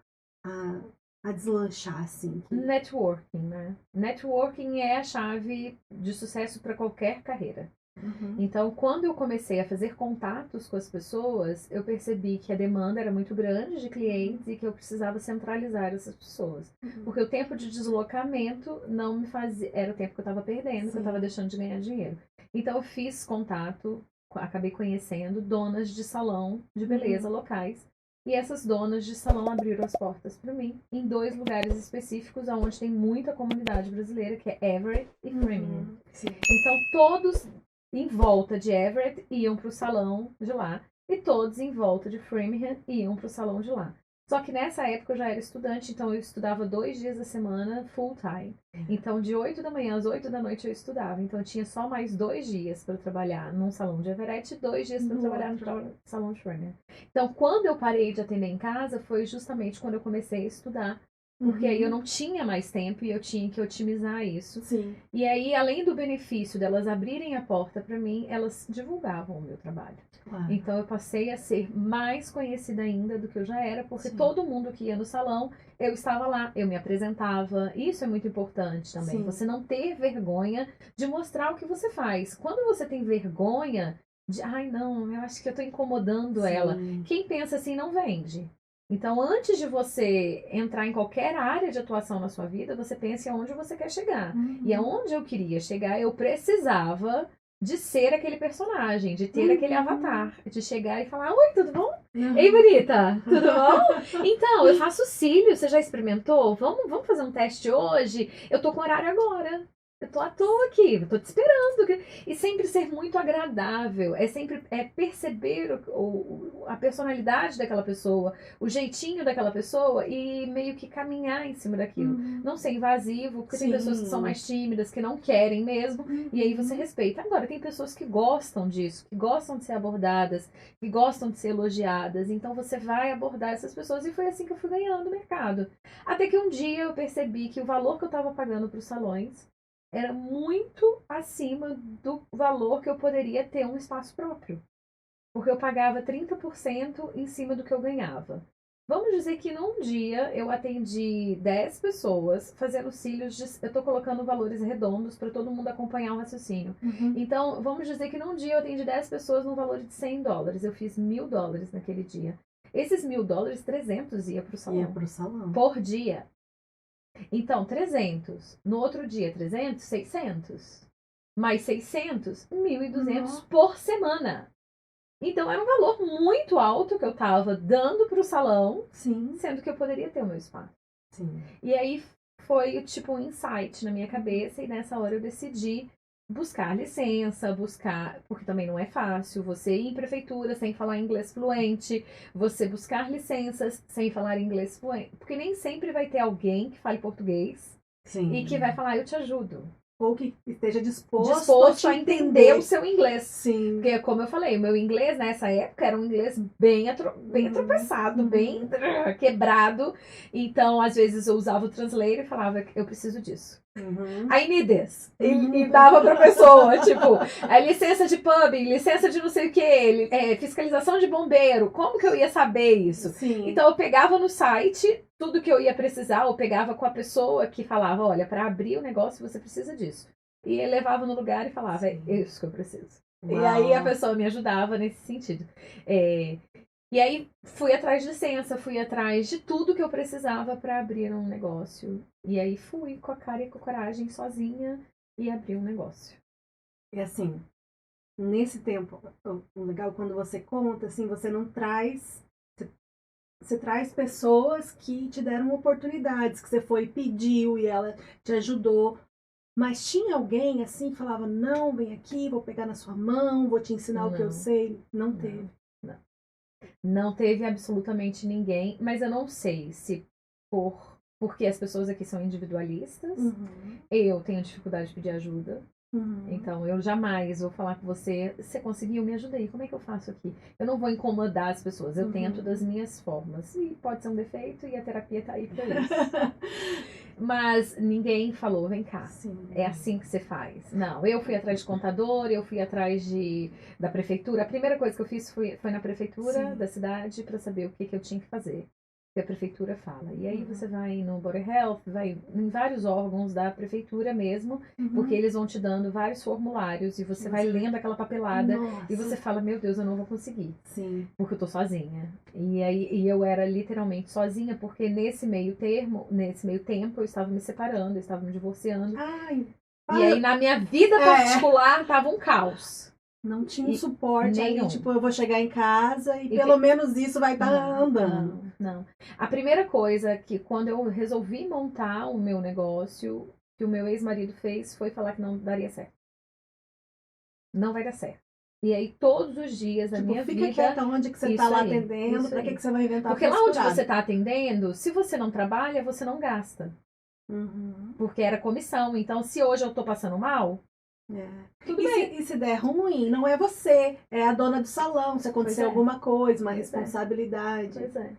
a a deslanchar, assim? Networking, né? Networking é a chave de sucesso para qualquer carreira. Então, quando eu comecei a fazer contatos com as pessoas, eu percebi que a demanda era muito grande de clientes e que eu precisava centralizar essas pessoas. Porque o tempo de deslocamento não me fazia... Era o tempo que eu estava perdendo, que eu estava deixando de ganhar dinheiro. Então, eu fiz contato, acabei conhecendo donas de salão de beleza locais. E essas donas de salão abriram as portas para mim em 2 lugares específicos, onde tem muita comunidade brasileira, que é Everett e Framingham. Então, todos em volta de Everett iam para o salão de lá e todos em volta de Framingham iam para o salão de lá. Só que nessa época eu já era estudante, então eu estudava 2 dias da semana full time. Então de 8 da manhã às 8 da noite eu estudava. Então eu tinha só mais 2 dias para trabalhar num salão de Everett e 2 dias para trabalhar no salão de Framingham. Então quando eu parei de atender em casa foi justamente quando eu comecei a estudar. Porque aí eu não tinha mais tempo e eu tinha que otimizar isso. E aí, além do benefício delas abrirem a porta para mim, elas divulgavam o meu trabalho. Então eu passei a ser mais conhecida ainda do que eu já era, porque todo mundo que ia no salão, eu estava lá, eu me apresentava. Isso é muito importante também. Você não ter vergonha de mostrar o que você faz. Quando você tem vergonha de, ai não, eu acho que eu estou incomodando ela. Quem pensa assim não vende. Então, antes de você entrar em qualquer área de atuação na sua vida, você pense aonde você quer chegar. E aonde eu queria chegar, eu precisava de ser aquele personagem, de ter aquele avatar, de chegar e falar, oi, tudo bom? Ei, bonita, tudo bom? Então, eu faço cílios, você já experimentou? Vamos fazer um teste hoje? Eu tô com horário agora. Eu tô à toa aqui, eu tô te esperando. E sempre ser muito agradável, sempre perceber a personalidade daquela pessoa, o jeitinho daquela pessoa e meio que caminhar em cima daquilo. Não ser invasivo, porque tem pessoas que são mais tímidas, que não querem mesmo, e aí você respeita. Agora, tem pessoas que gostam disso, que gostam de ser abordadas, que gostam de ser elogiadas, então você vai abordar essas pessoas e foi assim que eu fui ganhando o mercado. Até que um dia eu percebi que o valor que eu estava pagando para os salões era muito acima do valor que eu poderia ter um espaço próprio. Porque eu pagava 30% em cima do que eu ganhava. Vamos dizer que num dia eu atendi 10 pessoas fazendo cílios de... Eu estou colocando valores redondos para todo mundo acompanhar o raciocínio. Então, vamos dizer que num dia eu atendi 10 pessoas no valor de $100. Eu fiz $1.000 naquele dia. Esses $1.000, 300 ia para o salão. Ia para o salão. Por dia. Então, 300. No outro dia, 300, 600. Mais 600, 1.200 por semana. Então, era um valor muito alto que eu estava dando para o salão, sendo que eu poderia ter o meu espaço. E aí foi tipo um insight na minha cabeça e nessa hora eu decidi buscar licença, porque também não é fácil, você ir em prefeitura sem falar inglês fluente, você buscar licenças sem falar inglês fluente, porque nem sempre vai ter alguém que fale português e que vai falar, eu te ajudo. Ou que esteja disposto a entender o seu inglês. Porque, como eu falei, o meu inglês nessa época era um inglês bem atropeçado, bem quebrado. Então, às vezes, eu usava o translator e falava, eu preciso disso. I need this. E dava pra pessoa, tipo, a licença de pub, licença de não sei o que, fiscalização de bombeiro. Como que eu ia saber isso? Então, eu pegava no site tudo que eu ia precisar, eu pegava com a pessoa que falava, olha, para abrir o negócio você precisa disso. E ele levava no lugar e falava, é isso que eu preciso. Uau. E aí a pessoa me ajudava nesse sentido. E aí fui atrás de licença, fui atrás de tudo que eu precisava para abrir um negócio. E aí fui com a cara e com a coragem sozinha e abri um negócio. E assim, nesse tempo, o legal quando você conta, assim, você não traz... Você traz pessoas que te deram oportunidades, que você foi e pediu e ela te ajudou. Mas tinha alguém assim que falava, não, vem aqui, vou pegar na sua mão, vou te ensinar o que eu sei. Não teve. Não teve absolutamente ninguém, mas eu não sei se porque as pessoas aqui são individualistas, eu tenho dificuldade de pedir ajuda. Então, eu jamais vou falar com você, você conseguiu, me ajuda aí, como é que eu faço aqui? Eu não vou incomodar as pessoas, eu tento das minhas formas. E pode ser um defeito e a terapia tá aí pra isso. Mas ninguém falou, vem cá, é assim que você faz. Não, eu fui atrás de contador, eu fui atrás da prefeitura. A primeira coisa que eu fiz foi na prefeitura da cidade para saber o que eu tinha que fazer. que a prefeitura fala. E aí você vai no Board Health, vai em vários órgãos da prefeitura mesmo, porque eles vão te dando vários formulários e você vai lendo aquela papelada e você fala, meu Deus, eu não vou conseguir. Sim. Porque eu tô sozinha. E eu era literalmente sozinha, porque nesse meio tempo, eu estava me separando, eu estava me divorciando. Ai, e aí na minha vida particular tava um caos. Não tinha um suporte nenhum. ali, tipo, eu vou chegar em casa e pelo menos isso vai estar andando. Não. A primeira coisa que quando eu resolvi montar o meu negócio, que o meu ex-marido fez, foi falar que não daria certo. Não vai dar certo. E aí todos os dias da minha vida... Fica quieta onde que você tá lá atendendo, pra que você vai inventar? Porque lá onde você tá atendendo, se você não trabalha, você não gasta. Porque era comissão. Então, se hoje eu tô passando mal... Tudo bem. E se der ruim, não é você, é a dona do salão, se acontecer alguma coisa, uma responsabilidade. Pois é.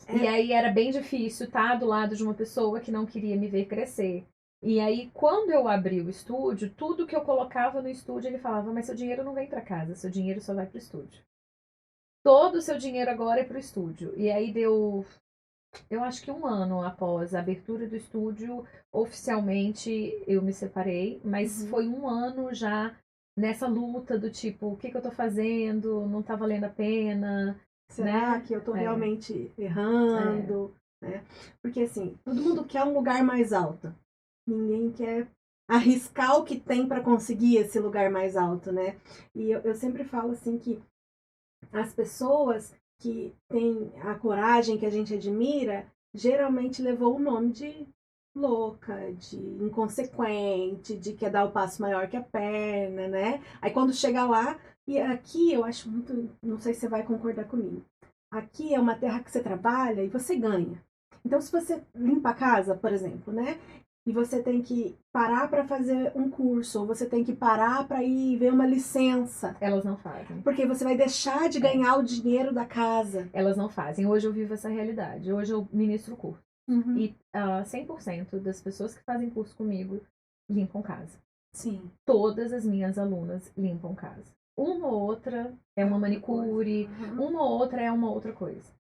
E aí era bem difícil estar do lado de uma pessoa que não queria me ver crescer. E aí, quando eu abri o estúdio, tudo que eu colocava no estúdio, ele falava, mas seu dinheiro não vem para casa, seu dinheiro só vai pro estúdio. Todo o seu dinheiro agora é pro estúdio. E aí deu... Eu acho que 1 ano após a abertura do estúdio, oficialmente eu me separei, mas foi 1 ano já nessa luta do tipo, o que eu tô fazendo? Não tá valendo a pena? Será que eu tô realmente errando? Né? Porque assim, todo mundo quer um lugar mais alto. Ninguém quer arriscar o que tem para conseguir esse lugar mais alto, né? E eu sempre falo assim que as pessoas que têm a coragem que a gente admira, geralmente levou o nome de louca, de inconsequente, de quer dar o passo maior que a perna, né? Aí quando chega lá, e aqui eu acho muito, não sei se você vai concordar comigo, aqui é uma terra que você trabalha e você ganha. Então se você limpa a casa, por exemplo, né? E você tem que parar para fazer um curso, ou você tem que parar para ir ver uma licença. Elas não fazem. Porque você vai deixar de ganhar o dinheiro da casa. Elas não fazem. Hoje eu vivo essa realidade. Hoje eu ministro curso. E 100% das pessoas que fazem curso comigo limpam casa. Sim. Todas as minhas alunas limpam casa. Uma ou outra é uma manicure, uma ou outra é uma outra coisa.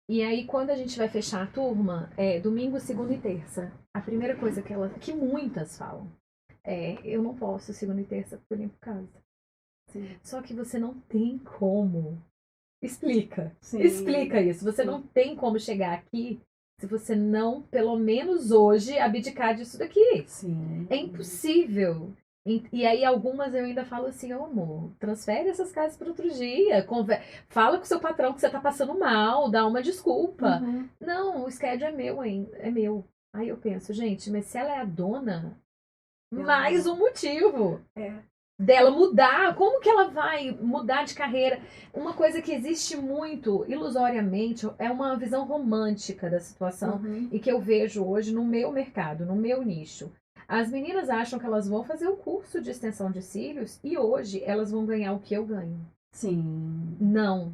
E aí, quando a gente vai fechar a turma, é domingo, segunda e terça. A primeira coisa que muitas falam é, eu não posso segunda e terça porque eu limpo casa. Sim. Só que você não tem como. Explica. Sim. Explica isso. Você não tem como chegar aqui se você não, pelo menos hoje, abdicar disso daqui. Sim. É impossível. E aí algumas eu ainda falo assim, amor, transfere essas casas para outro dia, fala com o seu patrão que você tá passando mal, dá uma desculpa. Não, o schedule é meu, hein? É meu. Aí eu penso, gente, mas se ela é a dona, mais um motivo dela mudar. Como que ela vai mudar de carreira? Uma coisa que existe muito, ilusoriamente, é uma visão romântica da situação e que eu vejo hoje no meu mercado, no meu nicho. As meninas acham que elas vão fazer o curso de extensão de cílios e hoje elas vão ganhar o que eu ganho. Sim. Não.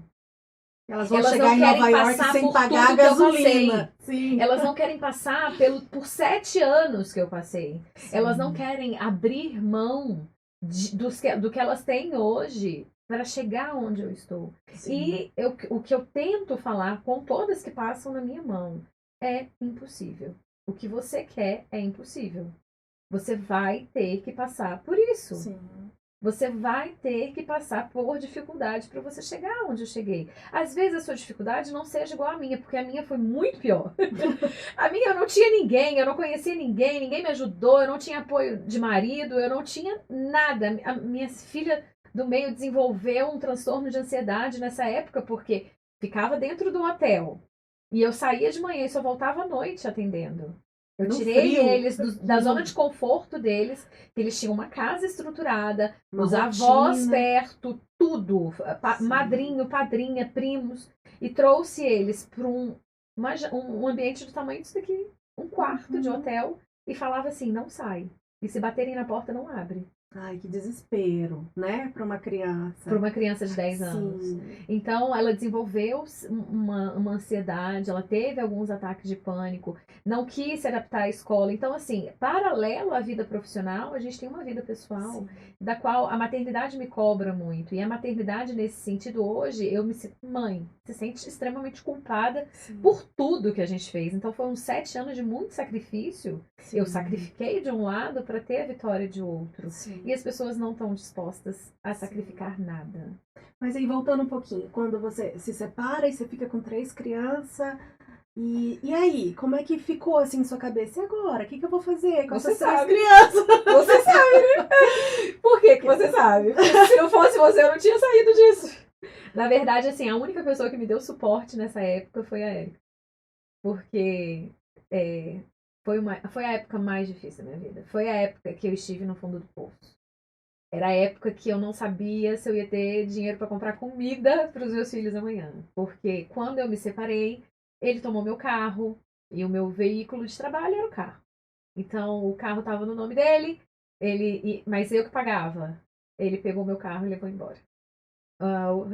Elas vão chegar em Nova York sem pagar a gasolina. Sim. Elas não querem passar por 7 anos que eu passei. Sim. Elas não querem abrir mão do que elas têm hoje para chegar onde eu estou. Sim. E o que eu tento falar com todas que passam na minha mão é impossível. O que você quer é impossível. Você vai ter que passar por isso. Sim. Você vai ter que passar por dificuldade para você chegar onde eu cheguei. Às vezes a sua dificuldade não seja igual à minha, porque a minha foi muito pior. A minha eu não tinha ninguém, eu não conhecia ninguém, ninguém me ajudou, eu não tinha apoio de marido, eu não tinha nada. A minha filha do meio desenvolveu um transtorno de ansiedade nessa época, porque ficava dentro do hotel. E eu saía de manhã e só voltava à noite atendendo. Eu tirei eles da zona de conforto deles, que eles tinham uma casa estruturada, os avós perto, tudo, madrinho, padrinha, primos, e trouxe eles para um ambiente do tamanho disso daqui, um quarto de hotel, e falava assim, não sai, e se baterem na porta, não abre. Ai, que desespero, né? Para uma criança. Para uma criança de 10 anos. Sim. Então, ela desenvolveu uma ansiedade, ela teve alguns ataques de pânico, não quis se adaptar à escola. Então, assim, paralelo à vida profissional, a gente tem uma vida pessoal, Sim. da qual a maternidade me cobra muito. E a maternidade, nesse sentido, hoje, eu me sinto mãe, se sente extremamente culpada Sim. por tudo que a gente fez. Então, foram 7 anos de muito sacrifício. Sim. Eu sacrifiquei de um lado para ter a vitória de outro. Sim. E as pessoas não estão dispostas a sacrificar nada. Mas aí, voltando um pouquinho, quando você se separa e você fica com 3 crianças, e aí, como é que ficou assim em sua cabeça? E agora? O que eu vou fazer com essas 3 crianças? Você sabe, né? Por que você sabe? Porque se não fosse você, eu não tinha saído disso. Na verdade, assim, a única pessoa que me deu suporte nessa época foi a Érica. Porque foi a época mais difícil da minha vida. Foi a época que eu estive no fundo do poço. Era a época que eu não sabia se eu ia ter dinheiro para comprar comida para os meus filhos amanhã. Porque quando eu me separei, ele tomou meu carro e o meu veículo de trabalho era o carro. Então o carro estava no nome dele, mas eu que pagava. Ele pegou meu carro e levou embora.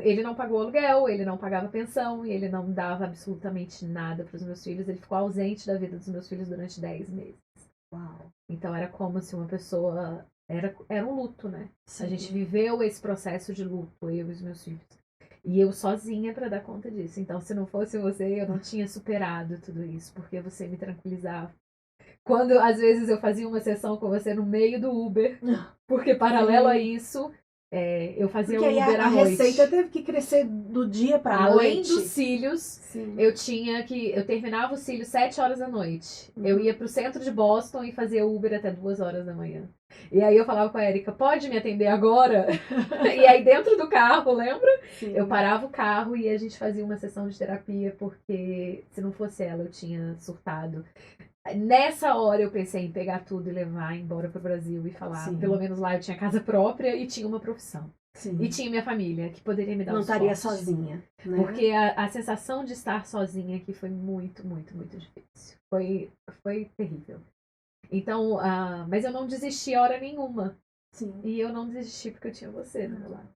Ele não pagou aluguel, ele não pagava pensão e ele não dava absolutamente nada para os meus filhos. Ele ficou ausente da vida dos meus filhos durante 10 meses. Uau. Então era como se uma pessoa. Era um luto, né? Sim. A gente viveu esse processo de luto, eu e os meus filhos. E eu sozinha para dar conta disso. Então, se não fosse você, eu não tinha superado tudo isso, porque você me tranquilizava. Quando às vezes eu fazia uma sessão com você no meio do Uber, porque paralelo a isso, eu fazia porque aí Uber a à noite. receita teve que crescer do dia pra noite. Além dos cílios, Sim. eu terminava os cílios 7 horas da noite. Eu ia pro centro de Boston e fazia Uber até 2 horas da manhã. E aí eu falava com a Erika, pode me atender agora? E aí dentro do carro, lembra? Sim. Eu parava o carro e a gente fazia uma sessão de terapia, porque se não fosse ela, eu tinha surtado. Nessa hora eu pensei em pegar tudo e levar embora pro Brasil e falar, Sim. pelo menos lá eu tinha casa própria e tinha uma profissão. Sim. E tinha minha família, que poderia me dar não um estaria suporte. sozinha, né? Porque a sensação de estar sozinha aqui foi muito, muito, muito difícil. Foi terrível. Então, mas eu não desisti hora nenhuma. Sim. E eu não desisti porque eu tinha você do meu lado.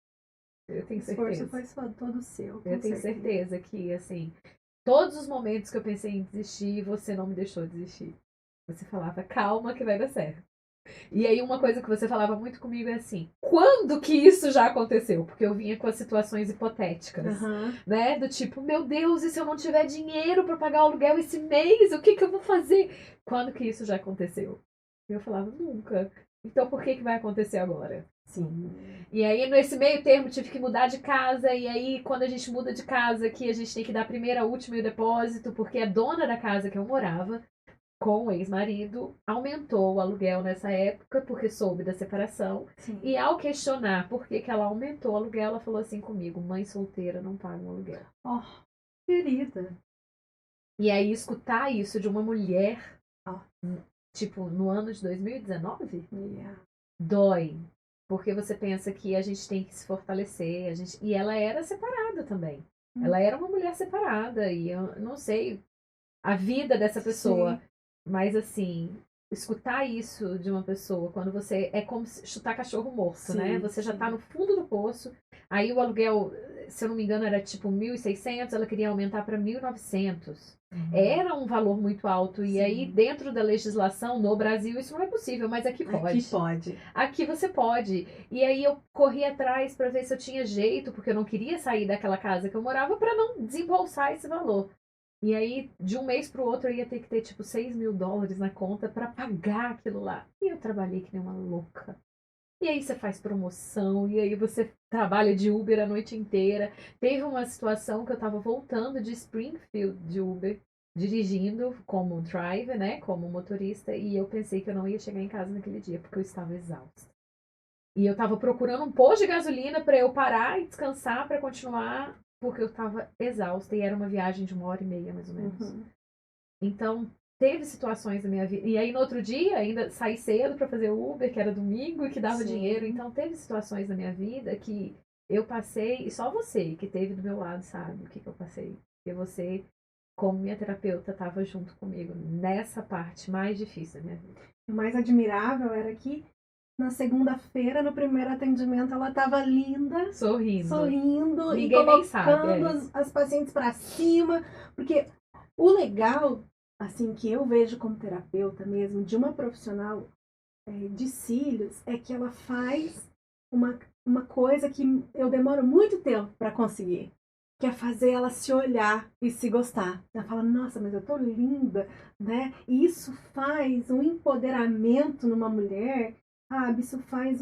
Eu tenho certeza. O esforço foi todo seu. Eu tenho certeza que, assim, todos os momentos que eu pensei em desistir, você não me deixou desistir. Você falava, calma que vai dar certo. E aí uma coisa que você falava muito comigo é assim, quando que isso já aconteceu? Porque eu vinha com as situações hipotéticas, né? Do tipo, meu Deus, e se eu não tiver dinheiro para pagar o aluguel esse mês, o que eu vou fazer? Quando que isso já aconteceu? E eu falava, nunca. Então por que vai acontecer agora? Sim. E aí, nesse meio termo, tive que mudar de casa. E aí, quando a gente muda de casa, que a gente tem que dar a primeira, a última e o depósito, porque a dona da casa que eu morava, com o ex-marido, aumentou o aluguel nessa época, porque soube da separação. Sim. E ao questionar por que ela aumentou o aluguel, ela falou assim comigo, mãe solteira não paga um aluguel. Oh, querida. E aí, escutar isso de uma mulher, tipo, no ano de 2019, dói. Porque você pensa que a gente tem que se fortalecer. E ela era separada também. Ela era uma mulher separada. E eu não sei a vida dessa pessoa. Sim. Mas assim, escutar isso de uma pessoa, quando você. É como chutar cachorro morto, sim, né? Você já tá no fundo do poço. Aí o aluguel, se eu não me engano, era tipo 1.600, ela queria aumentar para 1.900. Era um valor muito alto. E aí, dentro da legislação, no Brasil, isso não é possível, mas aqui pode. Aqui pode. Aqui você pode. E aí eu corri atrás para ver se eu tinha jeito, porque eu não queria sair daquela casa que eu morava para não desembolsar esse valor. E aí, de um mês pro outro, eu ia ter que ter, tipo, $6.000 na conta para pagar aquilo lá. E eu trabalhei que nem uma louca. E aí você faz promoção, e aí você trabalha de Uber a noite inteira. Teve uma situação que eu tava voltando de Springfield de Uber, dirigindo como driver, né, como motorista, e eu pensei que eu não ia chegar em casa naquele dia, porque eu estava exausta. E eu tava procurando um posto de gasolina para eu parar e descansar para continuar, porque eu tava exausta, e era uma viagem de 1h30, mais ou menos. Então, teve situações na minha vida. E aí, no outro dia, ainda saí cedo para fazer Uber, que era domingo e que dava dinheiro. Então, teve situações na minha vida que eu passei, e só você que teve do meu lado sabe o que eu passei. Porque você, como minha terapeuta, estava junto comigo nessa parte mais difícil da minha vida. O mais admirável era que na segunda-feira, no primeiro atendimento, ela estava linda, sorrindo e Ninguém nem sabe, colocando as pacientes para cima, porque o legal, assim, que eu vejo como terapeuta mesmo, de uma profissional de cílios, é que ela faz uma coisa que eu demoro muito tempo para conseguir, que é fazer ela se olhar e se gostar. Ela fala, nossa, mas eu tô linda, né? E isso faz um empoderamento numa mulher, sabe? Isso faz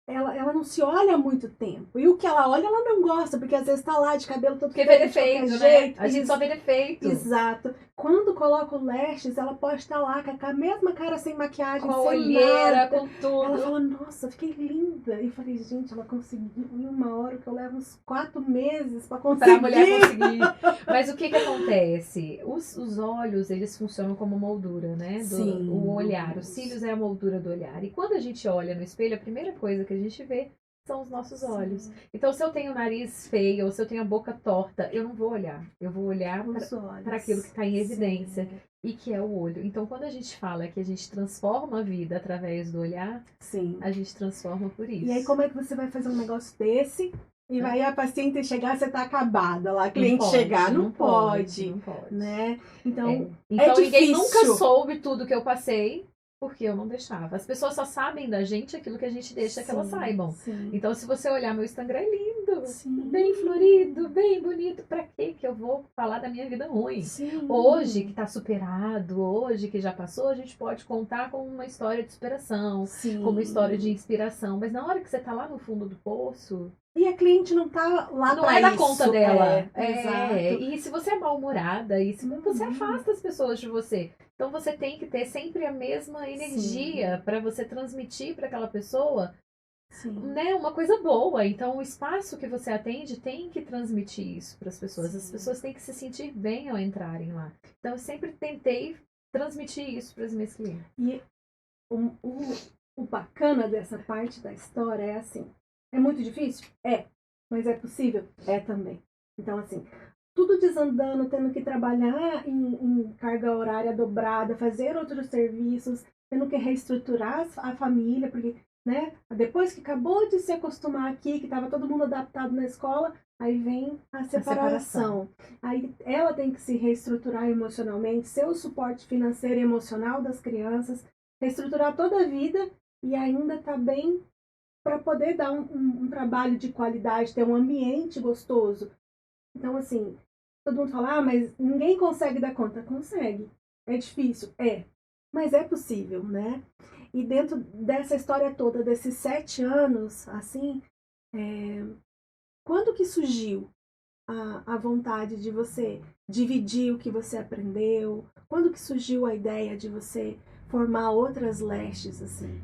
ela não se olha há muito tempo. E o que ela olha, ela não gosta, porque às vezes tá lá de cabelo todo Porque vê feio, de qualquer defeito, né? jeito. A gente só vê defeito. Exato. Quando coloca o lashes, ela pode estar lá com a mesma cara sem maquiagem, Com a sem olheira, nada. com tudo. Ela fala, nossa, fiquei linda. E eu falei, gente, ela conseguiu em uma hora que eu levo uns 4 meses pra conseguir. Pra mulher conseguir. Mas o que acontece? Os olhos, eles funcionam como moldura, né? Sim. O olhar. Os cílios é a moldura do olhar. E quando a gente olha no espelho, a primeira coisa que a gente vê são os nossos olhos. Sim. Então, se eu tenho o nariz feio ou se eu tenho a boca torta, eu não vou olhar. Eu vou olhar para aquilo que está em evidência. Sim. E que é o olho. Então, quando a gente fala que a gente transforma a vida através do olhar, Sim. a gente transforma por isso. E aí, como é que você vai fazer um negócio desse e vai a paciente chegar, você tá acabada lá, a cliente chegar? Não pode. Não pode. Né? Então, então ninguém difícil. nunca soube tudo que eu passei, porque eu não deixava. As pessoas só sabem da gente aquilo que a gente deixa que elas saibam. Sim. Então, se você olhar meu Instagram, é lindo, Sim. bem florido, bem bonito. Pra quê que eu vou falar da minha vida ruim? Sim. Hoje, que tá superado, hoje que já passou, a gente pode contar com uma história de superação, com uma história de inspiração. Mas na hora que você tá lá no fundo do poço... E a cliente não tá lá não pra é da isso. conta dela. Exato. E se você é mal-humorada, e se você afasta as pessoas de você. Então você tem que ter sempre a mesma energia para você transmitir para aquela pessoa, né, uma coisa boa. Então o espaço que você atende tem que transmitir isso para as pessoas. As pessoas têm que se sentir bem ao entrarem lá. Então eu sempre tentei transmitir isso para as minhas clientes. E o bacana dessa parte da história é assim, é muito difícil? É. Mas é possível? É também. Então, assim, tudo desandando, tendo que trabalhar em carga horária dobrada, fazer outros serviços, tendo que reestruturar a família, porque, né, depois que acabou de se acostumar aqui, que estava todo mundo adaptado na escola, aí vem a separação. Aí ela tem que se reestruturar emocionalmente, ser o suporte financeiro e emocional das crianças, reestruturar toda a vida e ainda tá bem para poder dar um trabalho de qualidade, ter um ambiente gostoso. Então, assim, todo mundo fala, mas ninguém consegue dar conta. Consegue. É difícil? É. Mas é possível, né? E dentro dessa história toda, desses 7 anos, assim, quando que surgiu a vontade de você dividir o que você aprendeu? Quando que surgiu a ideia de você formar outras lashes, assim?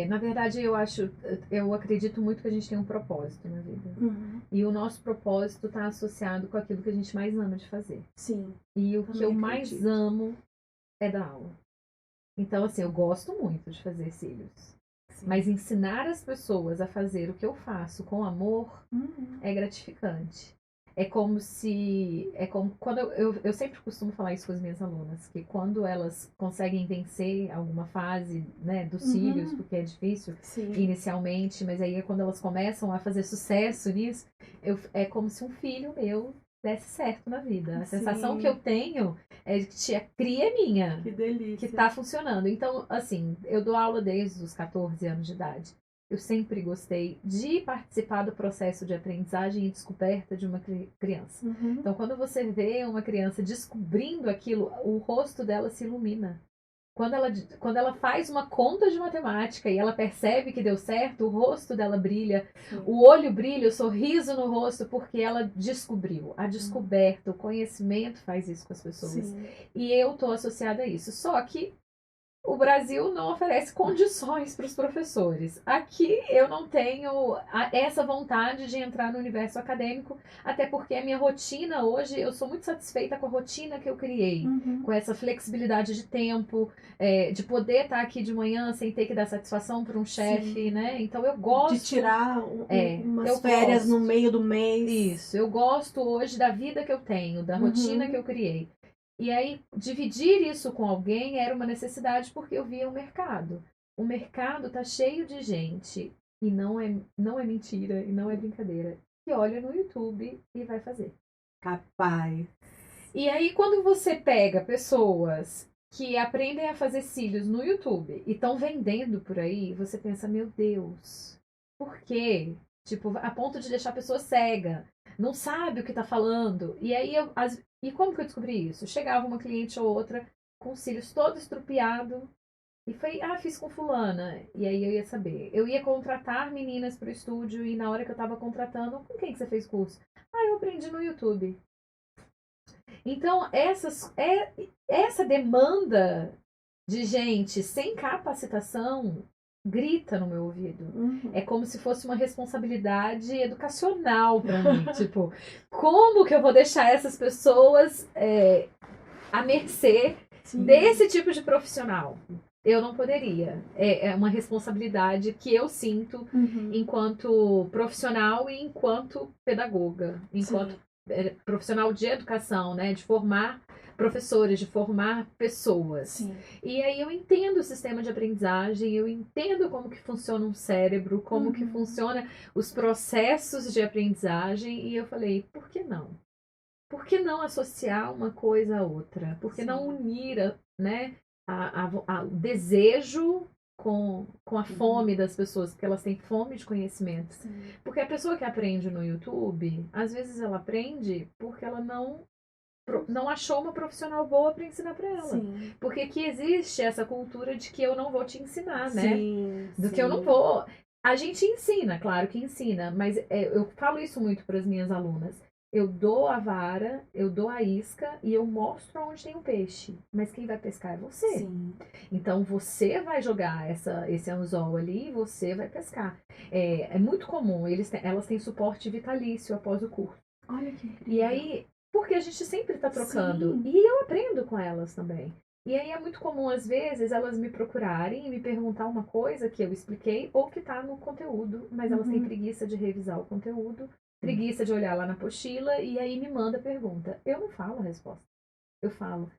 Na verdade, eu acredito muito que a gente tem um propósito na vida. Uhum. E o nosso propósito está associado com aquilo que a gente mais ama de fazer. Sim. E o que eu mais amo é dar aula. Então, assim, eu gosto muito de fazer cílios. Sim. Mas ensinar as pessoas a fazer o que eu faço com amor é gratificante. É como quando eu sempre costumo falar isso com as minhas alunas, que quando elas conseguem vencer alguma fase, né, dos cílios, porque é difícil inicialmente, mas aí é quando elas começam a fazer sucesso nisso, é como se um filho meu desse certo na vida. A sensação que eu tenho é que a cria é minha. Que delícia. Que tá funcionando. Então, assim, eu dou aula desde os 14 anos de idade. Eu sempre gostei de participar do processo de aprendizagem e descoberta de uma criança. Então, quando você vê uma criança descobrindo aquilo, o rosto dela se ilumina. Quando ela faz uma conta de matemática e ela percebe que deu certo, o rosto dela brilha, o olho brilha, o sorriso no rosto, porque ela descobriu. A descoberta, o conhecimento faz isso com as pessoas. E eu estou associada a isso. Só que o Brasil não oferece condições para os professores. Aqui eu não tenho essa vontade de entrar no universo acadêmico, até porque a minha rotina hoje, eu sou muito satisfeita com a rotina que eu criei, com essa flexibilidade de tempo, de poder estar aqui de manhã sem ter que dar satisfação para um chefe, né? Então eu gosto... De tirar umas férias no meio do mês. Isso, eu gosto hoje da vida que eu tenho, da rotina que eu criei. E aí, dividir isso com alguém era uma necessidade porque eu via o mercado. o mercado tá cheio de gente, e não é mentira, e não é brincadeira, que olha no YouTube e vai fazer. Capaz. E aí, quando você pega pessoas que aprendem a fazer cílios no YouTube e estão vendendo por aí, você pensa, meu Deus, por quê? Tipo, a ponto de deixar a pessoa cega, não sabe o que tá falando. E aí, e como que eu descobri isso? Chegava uma cliente ou outra com os cílios todo estrupiado e foi, fiz com fulana. E aí eu ia saber. Eu ia contratar meninas pro estúdio e na hora que eu tava contratando, com quem que você fez curso? Eu aprendi no YouTube. Então, essa demanda de gente sem capacitação grita no meu ouvido. Uhum. É como se fosse uma responsabilidade educacional para mim. Tipo, como que eu vou deixar essas pessoas à mercê desse tipo de profissional? Eu não poderia. É uma responsabilidade que eu sinto enquanto profissional e enquanto pedagoga, enquanto profissional de educação, né, de formar professores, de formar pessoas. Sim. E aí eu entendo o sistema de aprendizagem, eu entendo como que funciona um cérebro, como que funciona os processos de aprendizagem, e eu falei, por que não? Por que não associar uma coisa à outra? Por que não unir, né, o desejo com a fome das pessoas, porque elas têm fome de conhecimento. Sim. Porque a pessoa que aprende no YouTube, às vezes ela aprende porque ela não achou uma profissional boa para ensinar para ela. Sim. Porque aqui existe essa cultura de que eu não vou te ensinar, né? Sim, Do que eu não vou. A gente ensina, claro que ensina, mas eu falo isso muito para as minhas alunas. Eu dou a vara, eu dou a isca e eu mostro onde tem o peixe. Mas quem vai pescar é você. Sim. Então você vai jogar esse anzol ali e você vai pescar. É muito comum, elas têm suporte vitalício após o curso. Olha que incrível. E aí, porque a gente sempre está trocando. Sim. E eu aprendo com elas também. E aí é muito comum, às vezes, elas me procurarem e me perguntar uma coisa que eu expliquei ou que está no conteúdo, mas elas têm preguiça de revisar o conteúdo, preguiça de olhar lá na apostila e aí me manda a pergunta. Eu não falo a resposta. Eu falo,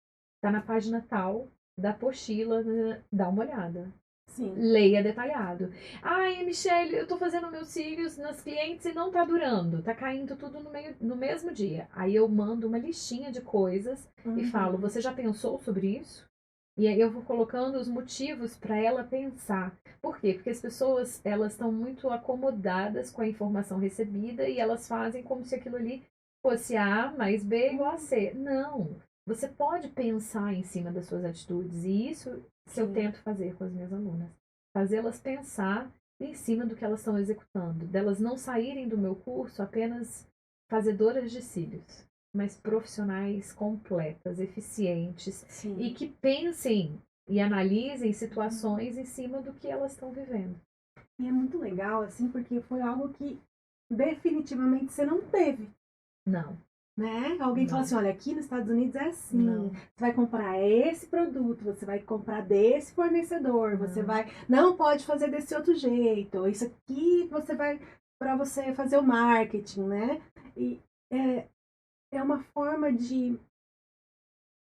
tá na página tal da apostila, dá uma olhada. Sim. Leia detalhado. Ai, Michelle, eu tô fazendo meus cílios nas clientes e não tá durando. Tá caindo tudo no mesmo dia. Aí eu mando uma listinha de coisas e falo, você já pensou sobre isso? E aí eu vou colocando os motivos para ela pensar. Por quê? Porque as pessoas, elas estão muito acomodadas com a informação recebida e elas fazem como se aquilo ali fosse A mais B igual a C. Não. Você pode pensar em cima das suas atitudes e isso que eu tento fazer com as minhas alunas. Fazê-las pensar em cima do que elas estão executando. Delas não saírem do meu curso apenas fazedoras de cílios, mas profissionais completas, eficientes. Sim. E que pensem e analisem situações em cima do que elas estão vivendo. E é muito legal, assim, porque foi algo que definitivamente você não teve. Não. Né? Alguém fala assim, olha, aqui nos Estados Unidos é assim, você vai comprar esse produto, você vai comprar desse fornecedor, você não pode fazer desse outro jeito, isso aqui você vai para você fazer o marketing, né? E é uma forma de,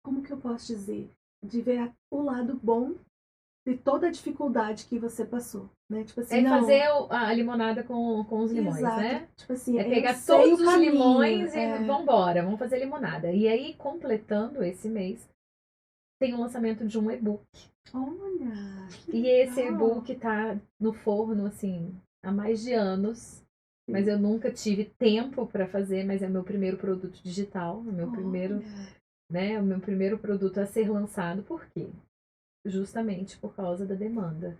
como que eu posso dizer, de ver o lado bom de toda a dificuldade que você passou, né? Tipo assim, fazer a limonada com os limões, exato. Né? Tipo assim, Pegar todos os limões e vambora, vamos fazer limonada. E aí, completando esse mês, tem o lançamento de um e-book. Olha! E esse e-book tá no forno, assim, há mais de anos. Mas eu nunca tive tempo para fazer, mas é meu primeiro produto digital, o meu primeiro produto a ser lançado. Por quê? Justamente por causa da demanda.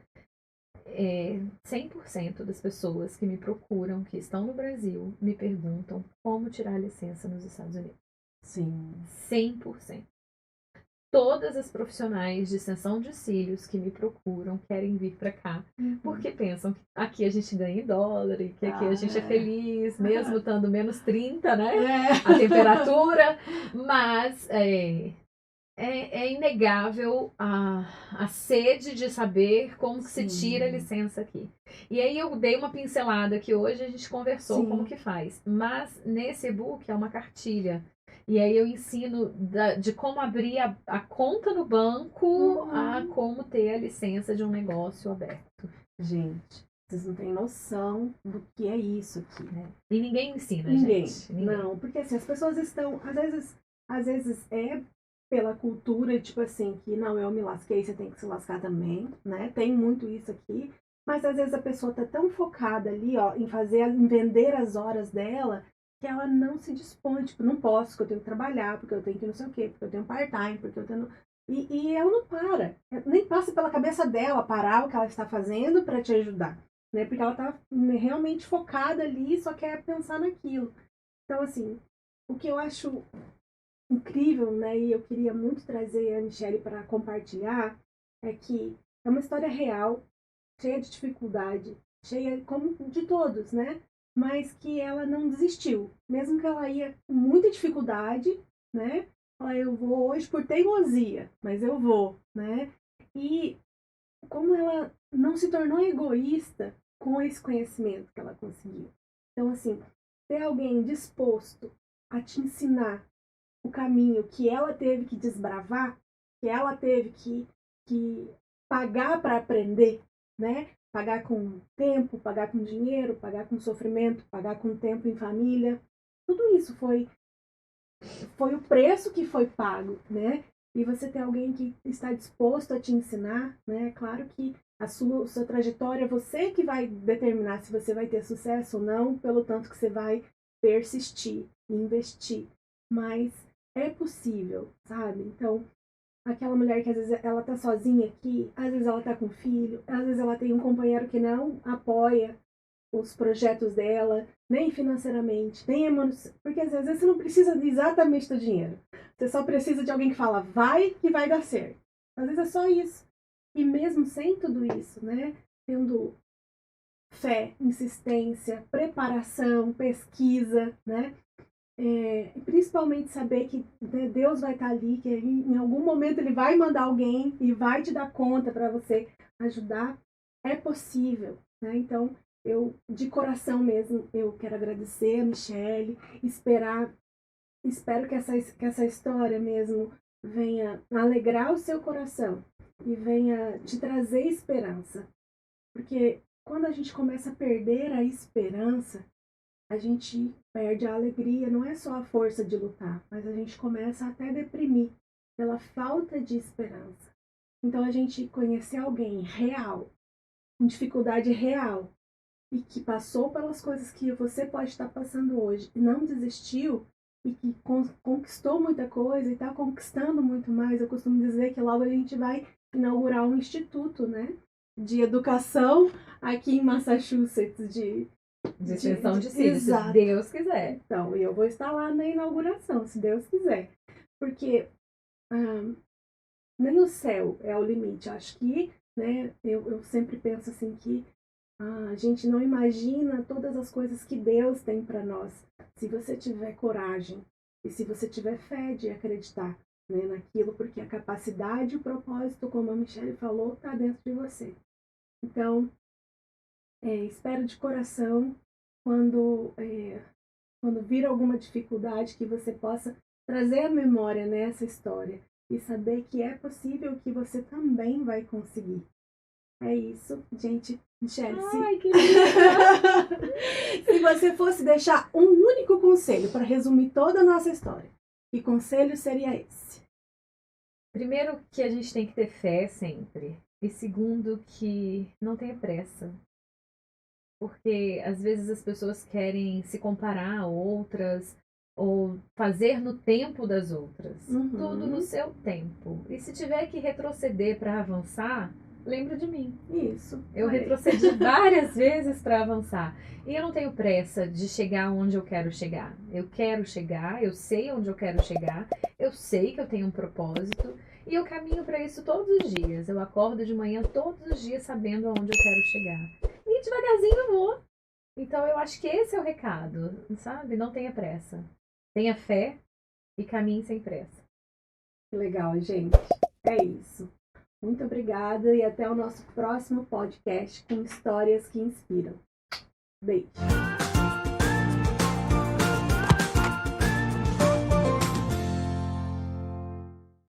100% das pessoas que me procuram, que estão no Brasil, me perguntam como tirar a licença nos Estados Unidos. Sim. 100%. Todas as profissionais de extensão de cílios que me procuram querem vir para cá, porque pensam que aqui a gente ganha em dólar e que aqui a gente é feliz, mesmo estando menos 30, né? A temperatura, mas é inegável a sede de saber como que se tira a licença aqui. E aí eu dei uma pincelada que hoje a gente conversou como que faz. Mas nesse e-book é uma cartilha E aí eu ensino de como abrir a conta no banco a como ter a licença de um negócio aberto. Gente, vocês não têm noção do que é isso aqui. E ninguém ensina, Ninguém. gente. Ninguém. Não, porque assim, as pessoas estão, às vezes é pela cultura, tipo assim, que não, eu me lasquei, você tem que se lascar também, né? Tem muito isso aqui. Mas às vezes a pessoa tá tão focada ali, ó, em vender as horas dela, que ela não se dispõe, tipo, não posso, porque eu tenho que trabalhar, porque eu tenho que não sei o quê, porque eu tenho part-time, porque eu tenho... E ela não para, nem passa pela cabeça dela parar o que ela está fazendo para te ajudar, né? Porque ela tá realmente focada ali, só quer pensar naquilo. Então, assim, o que eu acho incrível, né, e eu queria muito trazer a Michelle para compartilhar, é que é uma história real, cheia de dificuldade, cheia como de todos, né? Mas que ela não desistiu, mesmo que ela ia com muita dificuldade, né? Ela, eu vou hoje por teimosia, mas eu vou, né? E como ela não se tornou egoísta com esse conhecimento que ela conseguiu. Então, assim, ter alguém disposto a te ensinar o caminho que ela teve que desbravar, que ela teve que pagar para aprender, né? Pagar com tempo, pagar com dinheiro, pagar com sofrimento, pagar com tempo em família. Tudo isso foi o preço que foi pago, né? E você ter alguém que está disposto a te ensinar, né? Claro que a sua trajetória, você que vai determinar se você vai ter sucesso ou não, pelo tanto que você vai persistir, investir. Mas é possível, sabe? Então, aquela mulher que às vezes ela tá sozinha aqui, às vezes ela tá com filho, às vezes ela tem um companheiro que não apoia os projetos dela, nem financeiramente, nem emocionalmente, porque às vezes você não precisa exatamente do dinheiro. Você só precisa de alguém que fala, vai que vai dar certo. Às vezes é só isso. E mesmo sem tudo isso, né? Tendo fé, insistência, preparação, pesquisa, né? Principalmente saber que, né, Deus vai estar ali, que em algum momento Ele vai mandar alguém e vai te dar conta para você ajudar, é possível, né? Então, eu, de coração mesmo, eu quero agradecer a Michelle, espero que essa história mesmo venha alegrar o seu coração e venha te trazer esperança, porque quando a gente começa a perder a esperança, a gente perde a alegria, não é só a força de lutar, mas a gente começa até a deprimir pela falta de esperança. Então a gente conhecer alguém real, com dificuldade real, e que passou pelas coisas que você pode estar passando hoje e não desistiu, e que conquistou muita coisa e está conquistando muito mais. Eu costumo dizer que logo a gente vai inaugurar um instituto, né, de educação aqui em Massachusetts, de extensão de cílios, se exato. Deus quiser. Então, eu vou estar lá na inauguração, se Deus quiser. Porque nem o céu é o limite. Acho que, né, eu sempre penso assim que a gente não imagina todas as coisas que Deus tem para nós. Se você tiver coragem e se você tiver fé de acreditar, né, naquilo, porque a capacidade e o propósito, como a Michelle falou, está dentro de você. Então, espero de coração quando vir alguma dificuldade, que você possa trazer à memória nessa história e saber que é possível, que você também vai conseguir. É isso, gente. Michelle, Ai, que linda! se você fosse deixar um único conselho para resumir toda a nossa história, que conselho seria esse? Primeiro, que a gente tem que ter fé sempre. E segundo, que não tenha pressa. Porque às vezes as pessoas querem se comparar a outras ou fazer no tempo das outras. Tudo no seu tempo. E se tiver que retroceder para avançar, lembra de mim. Isso. Eu retrocedi várias vezes para avançar. E eu não tenho pressa de chegar onde eu quero chegar. Eu quero chegar, eu sei onde eu quero chegar, eu sei que eu tenho um propósito e eu caminho para isso todos os dias. Eu acordo de manhã todos os dias sabendo aonde eu quero chegar. E devagarzinho eu vou. Então eu acho que esse é o recado, sabe? Não tenha pressa. Tenha fé e caminhe sem pressa. Legal, gente. É isso. Muito obrigada e até o nosso próximo podcast com histórias que inspiram. Beijo.